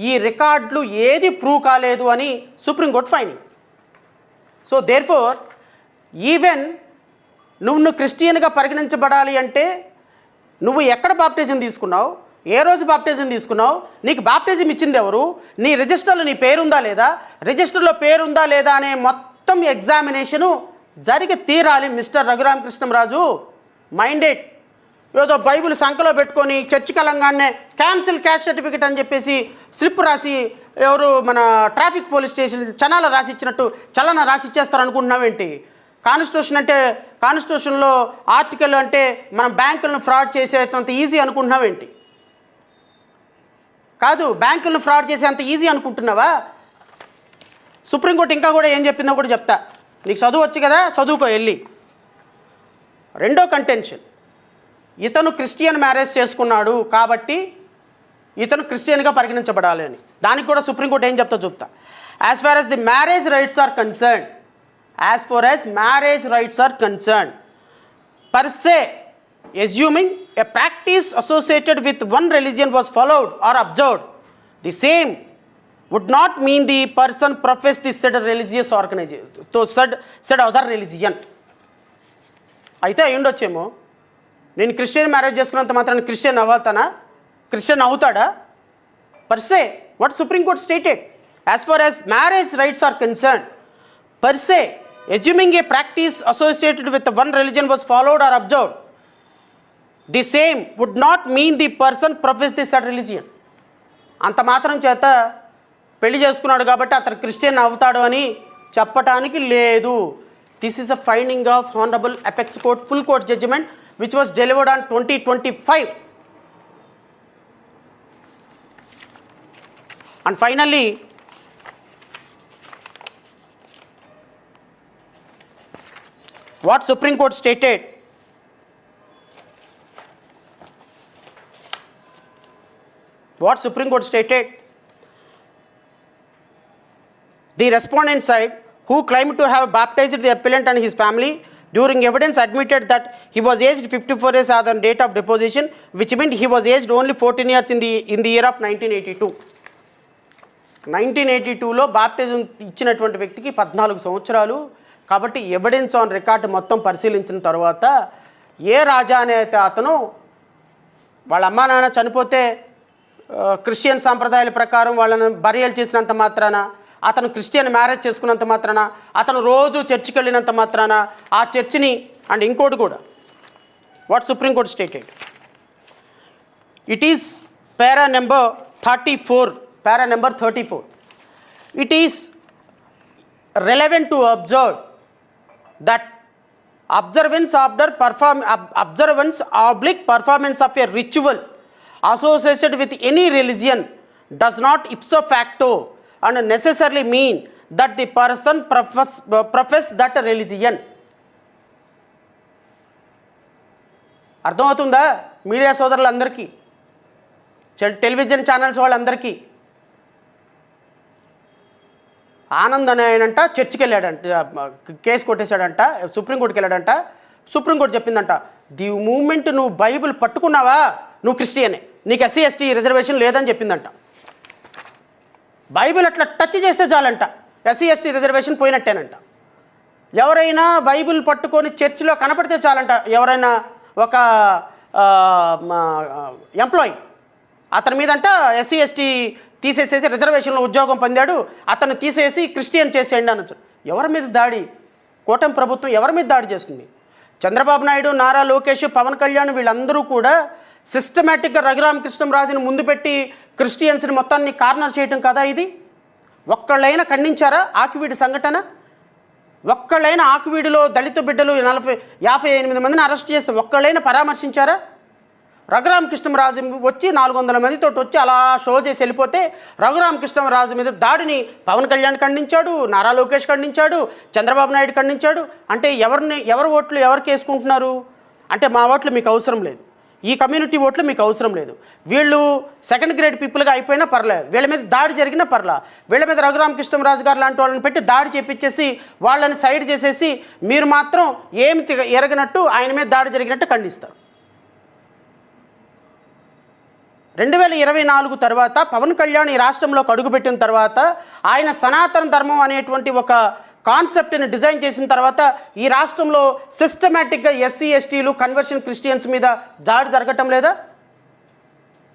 ఈ రికార్డులు ఏది ప్రూవ్ కాలేదు అని supreme court fining. So therefore even నువ్వు క్రిస్టియన్గా పరిగణించబడాలి అంటే నువ్వు ఎక్కడ బాప్టిజం తీసుకున్నావు, ఏ రోజు బాప్టిజం తీసుకున్నావు, నీకు బాప్టిజం ఇచ్చింది ఎవరు, నీ రిజిస్టర్లో నీ పేరుందా లేదా, రిజిస్టర్లో పేరుందా లేదా అనే మొత్తం ఎగ్జామినేషను జరిగి తీరాలి. మిస్టర్ రఘురామకృష్ణంరాజు మైండెడ్ ఏదో బైబిల్ సంఖలో పెట్టుకొని చర్చి కలంగానే క్యాన్సిల్ క్యాస్ట్ సర్టిఫికేట్ అని చెప్పేసి స్లిప్ రాసి ఎవరు మన ట్రాఫిక్ పోలీస్ స్టేషన్ చనాల రాసి ఇచ్చినట్టు చలన రాసి ఇచ్చేస్తారు అనుకుంటున్నావేంటి? కాన్స్టిట్యూషన్ అంటే కాన్స్టిట్యూషన్లో ఆర్టికల్ అంటే మనం బ్యాంకులను ఫ్రాడ్ చేసేంత ఈజీ అనుకుంటున్నావేంటి? కాదు, బ్యాంకులను ఫ్రాడ్ చేసే అంత ఈజీ అనుకుంటున్నావా? సుప్రీంకోర్టు ఇంకా కూడా ఏం చెప్పిందో కూడా చెప్తా. నీకు చదువు వచ్చు కదా, చదువుకో వెళ్ళి. రెండో కంటెన్షన్, ఇతను క్రిస్టియన్ మ్యారేజ్ చేసుకున్నాడు కాబట్టి ఇతను క్రిస్టియన్గా పరిగణించబడాలి అని. దానికి కూడా సుప్రీంకోర్టు ఏం చెప్తా చూపుతా. As far as the marriage rights are concern, as far as marriage rights are concern, per se assuming a practice associated with one religion was followed or observed, the same would not mean the person professed the said religious organization to said other religion. అయితే అయ్యుండొచ్చేమో, నేను Christian marriage చేసుకున్నంత మాత్రాన్ని Christian అవ్వాలతానా, Christian అవుతాడా? per se what Supreme Court stated, as far as marriage rights are concerned, per se assuming a practice associated with one religion was followed or observed, the same would not mean the person professed the said religion. అంత మాత్రం చేత పెళ్లి చేసుకున్నాడు కాబట్టి అతను Christian అవుతాడు అని చెప్పటానికి లేదు. This is a finding of honourable apex court full court judgement which was delivered on 2025. And finally, what Supreme Court stated, the respondent side who claimed to have baptized the appellant and his family during evidence admitted that he was aged 54 years as on date of deposition, which meant he was aged only 14 years in the year of 1982. 1982లో baptism ఇచ్చినటువంటి వ్యక్తికి 14 సంవత్సరాలు. కాబట్టి evidence on record మొత్తం పరిశీలించిన తర్వాత ఏ రాజా అనే అతను వాళ్ళ అమ్మా నాన్న చనిపోతే క్రిస్టియన్ సాంప్రదాయాల ప్రకారం వాళ్ళని బరియల్ చేసినంత మాత్రాన, అతను క్రిస్టియన్ మ్యారేజ్ చేసుకున్నంత మాత్రాన, అతను రోజు చర్చికి వెళ్ళినంత మాత్రాన ఆ చర్చిని, అండ్ ఇంకోటి కూడా what supreme court stated, it is para number 34, it is relevant to observe that observance oblique performance of a ritual associated with any religion does not ipso facto and necessarily mean that the person profess that religion. అర్థమవుతుందా media సోదరులందరికీ, television channels వాళ్ళందరికీ? ఆనంద్ అనే ఆయనంట చర్చికి వెళ్ళాడంట, case కొట్టేశాడంట, సుప్రీంకోర్టుకి వెళ్ళాడంట. Supreme court చెప్పిందంట, the moment నువ్వు Bible పట్టుకున్నావా నువ్వు క్రిస్టియనే. నీకు ఎస్సీ ఎస్టీ రిజర్వేషన్ లేదని చెప్పిందంట. బైబిల్ అట్లా టచ్ చేస్తే చాలంట ఎస్సీ ఎస్టీ రిజర్వేషన్ పోయినట్టేనంట. ఎవరైనా బైబిల్ పట్టుకొని చర్చిలో కనపడితే చాలంట, ఎవరైనా ఒక ఎంప్లాయీ అతని మీదంట ఎస్సీ ఎస్టీ తీసేసేసి రిజర్వేషన్లో ఉద్యోగం పొందాడు, అతను తీసేసి క్రిస్టియన్ చేసేయండి అనొచ్చు. ఎవరి మీద దాడి? కూటమి ప్రభుత్వం ఎవరి మీద దాడి చేస్తుంది? చంద్రబాబు నాయుడు, నారా లోకేష్, పవన్ కళ్యాణ్ వీళ్ళందరూ కూడా సిస్టమేటిక్గా రఘురామకృష్ణంరాజుని ముందు పెట్టి క్రిస్టియన్స్ని మొత్తాన్ని కార్నర్ చేయటం కదా ఇది? ఒక్కళ్ళైనా ఖండించారా ఆకివీడి సంఘటన? ఒక్కళ్ళైనా ఆకివీడిలో దళిత బిడ్డలు 58 మందిని అరెస్ట్ చేస్తే ఒక్కళ్ళైనా పరామర్శించారా? రఘురామకృష్ణంరాజు వచ్చి 400 మందితో వచ్చి అలా షో చేసి వెళ్ళిపోతే రఘురామకృష్ణంరాజు మీద దాడిని పవన్ కళ్యాణ్ ఖండించాడు, నారా లోకేష్ ఖండించాడు, చంద్రబాబు నాయుడు ఖండించాడు. అంటే ఎవరి ఓట్లు ఎవరికి వేసుకుంటున్నారు? అంటే మా ఓట్లు మీకు అవసరం లేదు, ఈ కమ్యూనిటీ ఓట్లు మీకు అవసరం లేదు, వీళ్ళు సెకండ్ గ్రేడ్ పీపుల్గా అయిపోయినా పర్లేదు, వీళ్ళ మీద దాడి జరిగినా పర్లా, వీళ్ళ మీద రఘురామకృష్ణంరాజు గారు లాంటి వాళ్ళని పెట్టి దాడి చేపించేసి వాళ్ళని సైడ్ చేసేసి మీరు మాత్రం ఏమి ఎరగనట్టు ఆయన మీద దాడి జరిగినట్టు ఖండిస్తారు. 2024 తర్వాత పవన్ కళ్యాణ్ ఈ రాష్ట్రంలోకి అడుగుపెట్టిన తర్వాత ఆయన సనాతన ధర్మం అనేటువంటి ఒక కాన్సెప్ట్ని డిజైన్ చేసిన తర్వాత ఈ రాష్ట్రంలో సిస్టమేటిక్గా ఎస్సీ ఎస్టీలు కన్వర్షన్ క్రిస్టియన్స్ మీద దాడి జరగటం లేదా?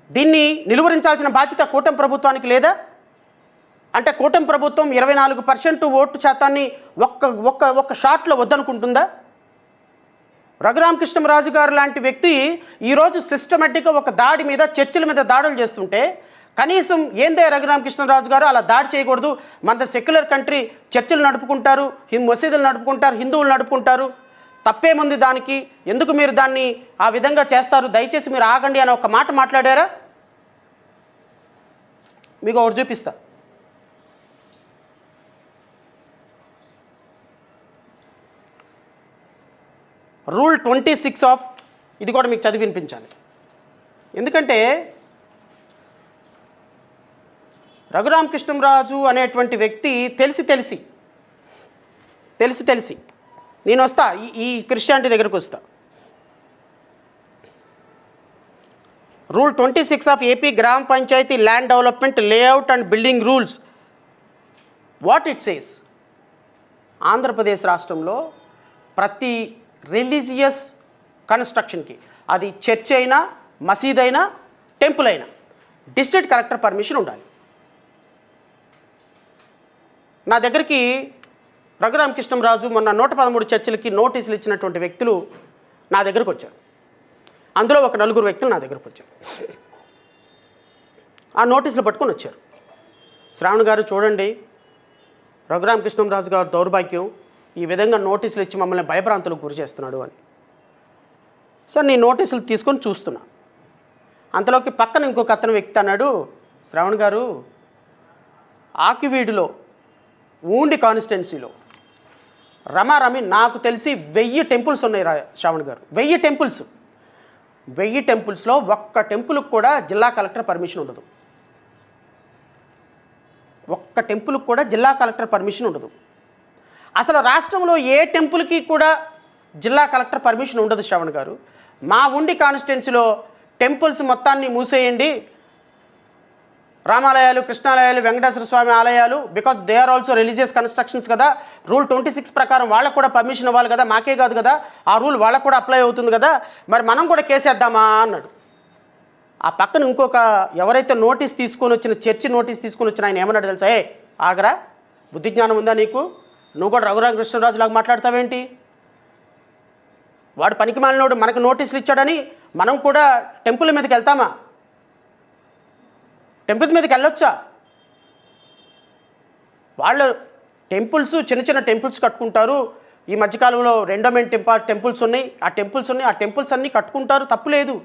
దీన్ని నిలువరించాల్సిన బాధ్యత కూటమి ప్రభుత్వానికి లేదా? అంటే కూటమి ప్రభుత్వం 24% ఓటు శాతాన్ని ఒక్క షాట్లో వద్దనుకుంటుందా? రఘురామకృష్ణంరాజు గారు లాంటి వ్యక్తి ఈరోజు సిస్టమేటిక్గా ఒక దాడి మీద చర్చిల మీద దాడులు చేస్తుంటే కనీసం ఏందే రఘురామకృష్ణంరాజు గారు అలా దాడి చేయకూడదు, మన సెక్యులర్ కంట్రీ, చర్చిలు నడుపుకుంటారు, మసీదులు నడుపుకుంటారు, హిందువులు నడుపుకుంటారు, తప్పేముంది దానికి, ఎందుకు మీరు దాన్ని ఆ విధంగా చేస్తారు, దయచేసి మీరు ఆగండి అని ఒక మాట మాట్లాడారా? మీకు ఒకటి చూపిస్తా. రూల్ 26 ఆఫ్, ఇది కూడా మీకు చదివి వినిపించాలి, ఎందుకంటే రఘురామకృష్ణంరాజు అనేటువంటి వ్యక్తి తెలిసి నేను వస్తా ఈ క్రిస్టియానిటీ దగ్గరకు వస్తా. Rule 26 of AP gram panchayat land development layout and building rules, what it says, Andhra Pradesh రాష్ట్రంలో ప్రతి రిలీజియస్ కన్స్ట్రక్షన్కి, అది చర్చ్ అయినా, మసీద్ అయినా, టెంపుల్ అయినా డిస్ట్రిక్ట్ కలెక్టర్ పర్మిషన్ ఉండాలి. నా దగ్గరికి రఘురామకృష్ణంరాజు మొన్న 113 చర్చిలకి నోటీసులు ఇచ్చినటువంటి వ్యక్తులు నా దగ్గరకు వచ్చారు. అందులో ఒక 4 వ్యక్తులు నా దగ్గరకు వచ్చారు. ఆ నోటీసులు పట్టుకొని వచ్చారు. శ్రావణ్ గారు చూడండి, రఘురామకృష్ణంరాజు గారు దౌర్భాగ్యం, ఈ విధంగా నోటీసులు ఇచ్చి మమ్మల్ని భయభ్రాంతులకు గురి చేస్తున్నాడు అని. సార్ నేను నోటీసులు తీసుకొని చూస్తున్నా. అంతలోకి పక్కన ఇంకొక అతను వ్యక్తి అన్నాడు, శ్రావణ్ గారు ఆకివీడిలో ఊండి కాన్స్టిట్యున్సీలో రమారమి నాకు తెలిసి 1000 టెంపుల్స్ ఉన్నాయి శ్రావణ్ గారు, 1000 టెంపుల్స్. 1000 టెంపుల్స్లో ఒక్క టెంపుల్కి కూడా జిల్లా కలెక్టర్ పర్మిషన్ ఉండదు. ఒక్క టెంపుల్కి కూడా జిల్లా కలెక్టర్ పర్మిషన్ ఉండదు. అసలు రాష్ట్రంలో ఏ టెంపుల్కి కూడా జిల్లా కలెక్టర్ పర్మిషన్ ఉండదు శ్రవణ్ గారు. మా ఉండి కాన్స్టిట్యున్సీలో టెంపుల్స్ మొత్తాన్ని మూసేయండి, రామాలయాలు, కృష్ణాలయాలు, వెంకటేశ్వర స్వామి ఆలయాలు, because they are also religious constructions కదా, రూల్ 26 ప్రకారం వాళ్ళకు కూడా పర్మిషన్ ఇవ్వాలి కదా, మాకే కాదు కదా, ఆ రూల్ వాళ్ళకు కూడా అప్లై అవుతుంది కదా, మరి మనం కూడా కేసేద్దామా అన్నాడు. ఆ పక్కన ఇంకొక ఎవరైతే నోటీస్ తీసుకొని వచ్చిన, చర్చి నోటీస్ తీసుకొని వచ్చిన ఆయన ఏమన్నాడు తెలుసా, ఏ ఆగరా, బుద్ధి జ్ఞానం ఉందా నీకు, నువ్వు కూడా రఘురామకృష్ణరాజు లాగా మాట్లాడతావేంటి, వాడు పనికి మాలినోడు మనకు నోటీసులు ఇచ్చాడని మనం కూడా టెంపుల్ మీదకి వెళ్తామా, టెంపుల్ మీదకి వెళ్ళొచ్చా? వాళ్ళు టెంపుల్స్, చిన్న చిన్న టెంపుల్స్ కట్టుకుంటారు. ఈ మధ్యకాలంలో రెండోమెంట్ టెంపుల్స్ ఉన్నాయి, ఆ టెంపుల్స్ అన్నీ కట్టుకుంటారు, తప్పు లేదు.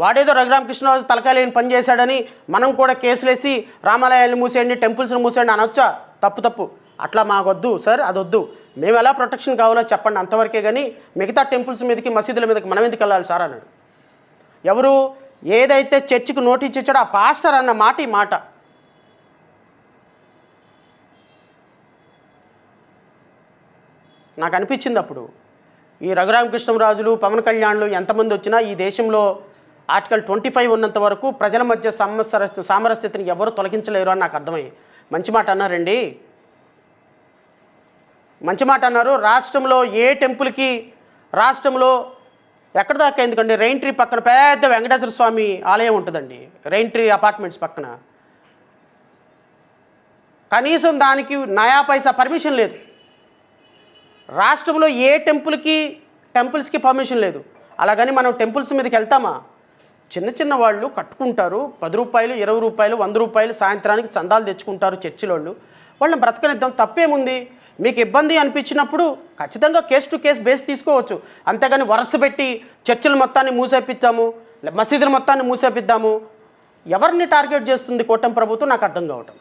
వాడేదో రఘురామకృష్ణరాజు తలకాయ లేని పని చేశాడని మనం కూడా కేసులేసి రామాలయాన్ని మూసేయండి, టెంపుల్స్ని మూసేయండి అనొచ్చా? తప్పు. అట్లా మాకొద్దు సార్, అదొద్దు. మేము ఎలా ప్రొటెక్షన్ కావాలో చెప్పండి, అంతవరకే. కానీ మిగతా టెంపుల్స్ మీదకి, మసీదుల మీదకి మనం ఎందుకు వెళ్ళాలి సార్ అన్నాడు. ఎవరు ఏదైతే చర్చికి నోటీస్ ఇచ్చాడో ఆ పాస్టర్ అన్న మాట ఈ మాట. నాకు అనిపించింది అప్పుడు, ఈ రఘురామకృష్ణరాజులు, పవన్ కళ్యాణ్లు ఎంతమంది వచ్చినా ఈ దేశంలో ఆర్టికల్ 25 ఉన్నంత వరకు ప్రజల మధ్య సామరస్యతని ఎవరు తొలగించలేరు అని నాకు అర్థమయ్యి. మంచి మాట అన్నారండి, మంచి మాట అన్నారు. రాష్ట్రంలో ఏ టెంపుల్కి రాష్ట్రంలో ఎక్కడ దాకా ఎందుకండి, రెయిన్ ట్రీ పక్కన పెద్ద వెంకటేశ్వర స్వామి ఆలయం ఉంటుందండి, రెయిన్ ట్రీ అపార్ట్మెంట్స్ పక్కన. కనీసం దానికి నయా పైసా పర్మిషన్ లేదు. రాష్ట్రంలో ఏ టెంపుల్స్కి పర్మిషన్ లేదు. అలాగని మనం టెంపుల్స్ మీదకి వెళ్తామా? చిన్న చిన్న వాళ్ళు కట్టుకుంటారు, 10 రూపాయలు 20 రూపాయలు 100 రూపాయలు సాయంత్రానికి చందాలు తెచ్చుకుంటారు చర్చిలోళ్ళు. వాళ్ళని బ్రతకనిద్దాం, తప్పేముంది? మీకు ఇబ్బంది అనిపించినప్పుడు ఖచ్చితంగా కేస్ టు కేస్ బేస్ తీసుకోవచ్చు. అంతేగాని వరుస పెట్టి చర్చిల మొత్తాన్ని మూసేపిద్దాము, మసీదుల మొత్తాన్ని మూసేపిద్దాము. ఎవరిని టార్గెట్ చేస్తుంది కూటమి ప్రభుత్వం నాకు అర్థం కావటం.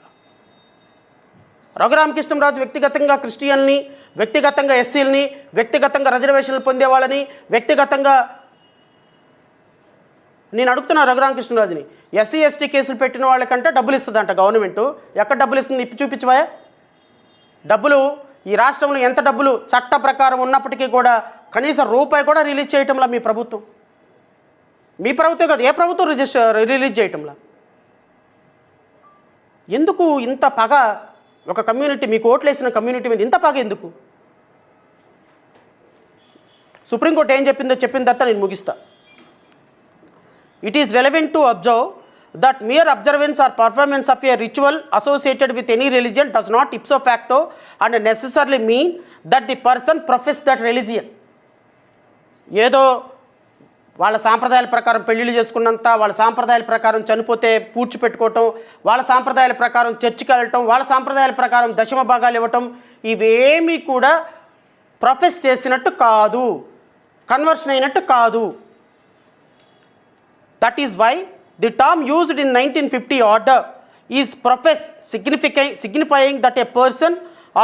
రఘురామకృష్ణంరాజు వ్యక్తిగతంగా క్రిస్టియన్ని, వ్యక్తిగతంగా ఎస్సీలని, వ్యక్తిగతంగా రిజర్వేషన్లు పొందేవాళ్ళని, వ్యక్తిగతంగా నేను అడుగుతున్నా రఘురామకృష్ణరాజుని, ఎస్సీ ఎస్టీ కేసులు పెట్టిన వాళ్ళకంటే డబ్బులు ఇస్తుందంట గవర్నమెంటు. ఎక్కడ డబ్బులు ఇస్తుంది? ఇప్పి చూపించవా డబ్బులు? ఈ రాష్ట్రంలో ఎంత డబ్బులు చట్ట ప్రకారం ఉన్నప్పటికీ కూడా కనీసం రూపాయి కూడా రిలీజ్ చేయటంలా మీ ప్రభుత్వం. మీ ప్రభుత్వం కాదు, ఏ ప్రభుత్వం రిలీజ్ చేయటంలా. ఎందుకు ఇంత పగ? ఒక కమ్యూనిటీ, మీకు ఓట్లేసిన కమ్యూనిటీ మీద ఇంత పగ ఎందుకు? సుప్రీంకోర్టు ఏం చెప్పిందో చెప్పిన తర్వాత నేను ముగిస్తా. It is relevant to observe that mere observance or performance of a ritual associated with any religion does not ipso facto and necessarily mean that the person professes that religion. ఏదో వాళ్ళ సాంప్రదాయాల ప్రకారం పెళ్ళిళ్ళు చేసుకున్నంత, వాళ్ళ సాంప్రదాయాల ప్రకారం చనిపోతే పూడ్చిపెట్టుకోవటం, వాళ్ళ సాంప్రదాయాల ప్రకారం చర్చికి వెళ్ళటం, వాళ్ళ సాంప్రదాయాల ప్రకారం దశమ భాగాలు ఇవ్వటం, ఇవేమీ కూడా ప్రొఫెస్ చేసినట్టు కాదు, కన్వర్షన్ అయినట్టు కాదు. That is why the term used in 1950 order is profess, signifying that a person,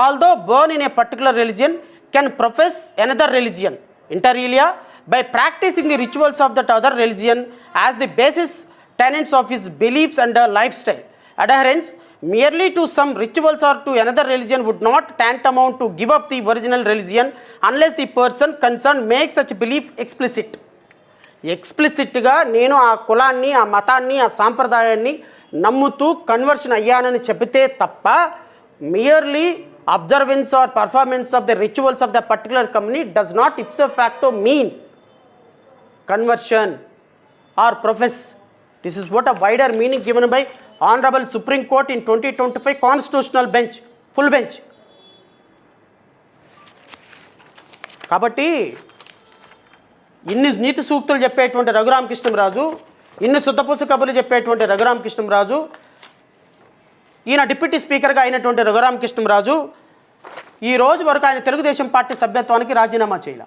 although born in a particular religion, can profess another religion inter alia by practicing the rituals of that other religion as the basis tenets of his beliefs and lifestyle. Adherence merely to some rituals or to another religion would not tantamount to give up the original religion unless the person concerned makes such belief explicit. ఎక్స్ప్లిసిట్గా నేను ఆ కులాన్ని, ఆ మతాన్ని, ఆ సాంప్రదాయాన్ని నమ్ముతూ conversion అయ్యానని చెబితే తప్ప merely observance or performance of the rituals of the particular community does not ipso facto mean conversion or profess. This is what a wider meaning given by honourable supreme court in 2025 constitutional bench, full bench. కాబట్టి ఇన్ని నీతి సూక్తులు చెప్పేటువంటి రఘురామకృష్ణంరాజు, ఇన్ని శుద్ధపూస కబుర్లు చెప్పేటువంటి రఘురామకృష్ణంరాజు, ఈయన deputy స్పీకర్గా అయినటువంటి రఘురామకృష్ణంరాజు ఈ రోజు వరకు ఆయన తెలుగుదేశం పార్టీ సభ్యత్వానికి రాజీనామా చేయాల.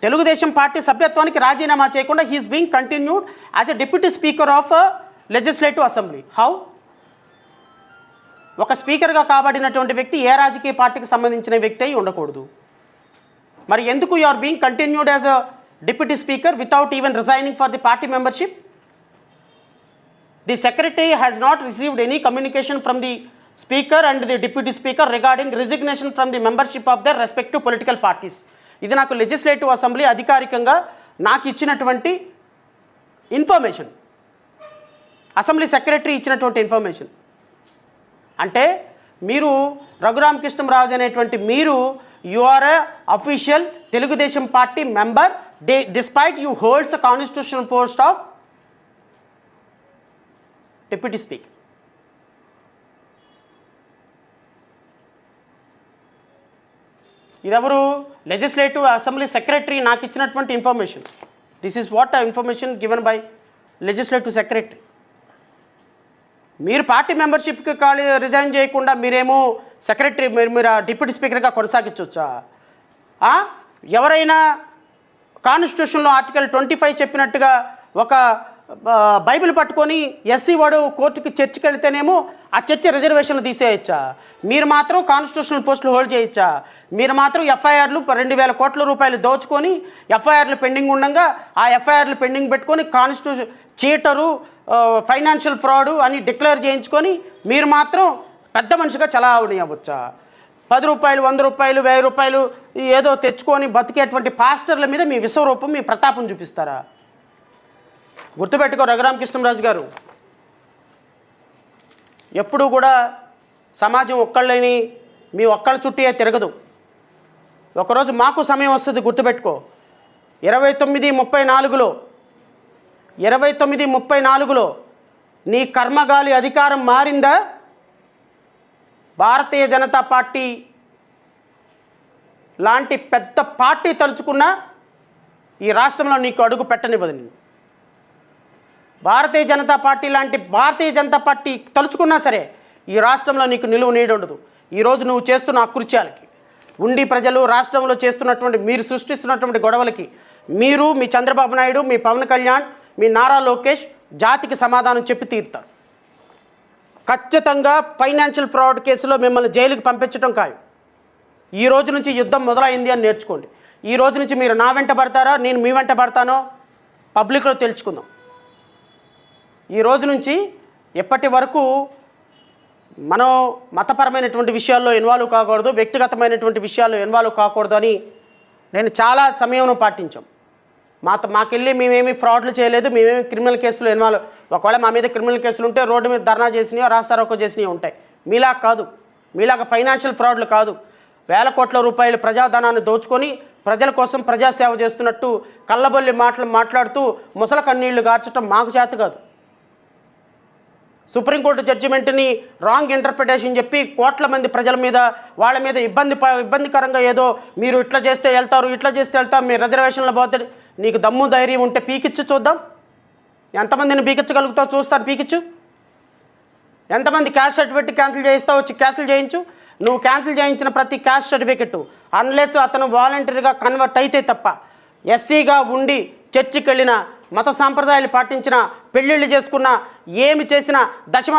తెలుగుదేశం పార్టీ సభ్యత్వానికి రాజీనామా చేయకుండా he is being continued as a deputy speaker of legislative assembly. How? ఒక స్పీకర్గా కాబడినటువంటి వ్యక్తి ఏ రాజకీయ పార్టీకి సంబంధించిన వ్యక్తి అయి ఉండకూడదు. మరి ఎందుకు you are being continued as a deputy speaker without even resigning for the party membership? The secretary has not received any communication from the speaker and the deputy speaker regarding resignation from the membership of their respective political parties. ఇది నాకు legislative assembly అధికారికంగా నాకు ఇచ్చినటువంటి information, assembly secretary ఇచ్చినటువంటి information. అంటే మీరు రఘురామకృష్ణంరాజు అనేటువంటి మీరు you are a official Telugudesam party member despite you holds a constitutional post of deputy speaker. ఇదెవరు? లెజిస్లేటివ్ అసెంబ్లీ సెక్రటరీ నాకు ఇచ్చినటువంటి information. This is what information given by legislative secretary. మీరు party మెంబర్షిప్కి రిజైన్ చేయకుండా మీరేమో సెక్రటరీ, మీరు deputy స్పీకర్గా కొనసాగించవచ్చా? ఎవరైనా కాన్స్టిట్యూషన్లో ఆర్టికల్ 25 చెప్పినట్టుగా ఒక బైబిల్ పట్టుకొని ఎస్సీ వాడు కోర్టుకి చర్చికి వెళ్తేనేమో ఆ చర్చ రిజర్వేషన్లు తీసేయచ్చా? మీరు మాత్రం కాన్స్టిట్యూషనల్ పోస్టులు హోల్డ్ చేయొచ్చా? మీరు మాత్రం ఎఫ్ఐఆర్లు 2000 కోట్ల రూపాయలు దోచుకొని ఎఫ్ఐఆర్లు పెండింగ్ ఉండగా ఆ ఎఫ్ఐఆర్లు పెండింగ్ పెట్టుకొని కాన్స్టిట్యూషన్ చీటరు, ఫైనాన్షియల్ ఫ్రాడు అని డిక్లేర్ చేయించుకొని మీరు మాత్రం పెద్ద మనిషిగా చలావణి అవ్వచ్చా? రూపాయలు 100 రూపాయలు 1000 రూపాయలు ఏదో తెచ్చుకొని బతికేటువంటి పాస్టర్ల మీద మీ విశ్వరూపం మీ ప్రతాపం చూపిస్తారా? గుర్తుపెట్టుకో రఘురామకృష్ణరాజు గారు, ఎప్పుడూ కూడా సమాజం ఒక్కళ్ళని మీ ఒక్కళ్ళ చుట్టే తిరగదు. ఒకరోజు మాకు సమయం వస్తుంది, గుర్తుపెట్టుకో. 2934లో నీ కర్మగాలి అధికారం మారిందా? భారతీయ జనతా పార్టీ లాంటి పెద్ద పార్టీ తలుచుకున్నా ఈ రాష్ట్రంలో నీకు అడుగు పెట్టనివ్వదు. నేను భారతీయ జనతా పార్టీ తలుచుకున్నా సరే ఈ రాష్ట్రంలో నీకు నిలువ నీడుండదు. ఈరోజు నువ్వు చేస్తున్న అకృత్యాలకి, ఉండి ప్రజలు రాష్ట్రంలో చేస్తున్నటువంటి మీరు సృష్టిస్తున్నటువంటి గొడవలకి మీరు, మీ చంద్రబాబు నాయుడు, మీ పవన్ కళ్యాణ్, మీ నారా లోకేష్ జాతికి సమాధానం చెప్పి తీరుతారు. ఖచ్చితంగా ఫైనాన్షియల్ ఫ్రాడ్ కేసులో మిమ్మల్ని జైలుకి పంపించడం ఖాయం. ఈ రోజు నుంచి యుద్ధం మొదలైంది అని నేర్చుకోండి. ఈ రోజు నుంచి మీరు నా వెంట పడతారా, నేను మీ వెంట పడతానో పబ్లిక్లో తెలుసుకుందాం. ఈ రోజు నుంచి ఎప్పటి వరకు మనం మతపరమైనటువంటి విషయాల్లో ఇన్వాల్వ్ కాకూడదు, వ్యక్తిగతమైనటువంటి విషయాల్లో ఇన్వాల్వ్ కాకూడదు అని నేను చాలా సమయం పాటించాం. మాకెళ్ళి మేమేమి ఫ్రాడ్లు చేయలేదు, మేమేమి క్రిమినల్ కేసులు ఇన్వాల్వ్. ఒకవేళ మా మీద క్రిమినల్ కేసులు ఉంటే రోడ్డు మీద ధర్నా చేసినాయో రాస్తారోకో చేసినవి ఉంటాయి. మీలా కాదు, మీలాగా ఫైనాన్షియల్ ఫ్రాడ్లు కాదు. వేల కోట్ల రూపాయలు ప్రజాధనాన్ని దోచుకొని ప్రజల కోసం ప్రజాసేవ చేస్తున్నట్టు కళ్ళబొల్లి మాట్లాడుతూ ముసల కన్నీళ్లు గార్చడం మాకు చేత కాదు. సుప్రీంకోర్టు జడ్జిమెంట్ని రాంగ్ ఇంటర్ప్రిటేషన్ చెప్పి కోట్ల మంది ప్రజల మీద వాళ్ళ మీద ఇబ్బందికరంగా ఏదో మీరు ఇట్లా చేస్తే వెళ్తారు, ఇట్లా చేస్తే వెళ్తారు, మీరు రిజర్వేషన్లో పోతారు. నీకు దమ్ము ధైర్యం ఉంటే పీకిచ్చు చూద్దాం. ఎంతమందిని పీకించగలుగుతావు చూస్తాను, పీకిచ్చు. ఎంతమంది క్యాస్ట్ సర్టిఫికేట్ క్యాన్సిల్ చేయిస్తావు, వచ్చి క్యాన్సిల్ చేయించు. నువ్వు క్యాన్సిల్ చేయించిన ప్రతి క్యాస్ట్ సర్టిఫికెట్ అన్లెస్ అతను వాలంటరీగా కన్వర్ట్ అయితే తప్ప, ఎస్సీగా ఉండి చర్చికి వెళ్ళిన, మత సాంప్రదాయాలు పాటించిన, పెళ్ళిళ్ళు చేసుకున్న, ఏమి చేసినా దశమ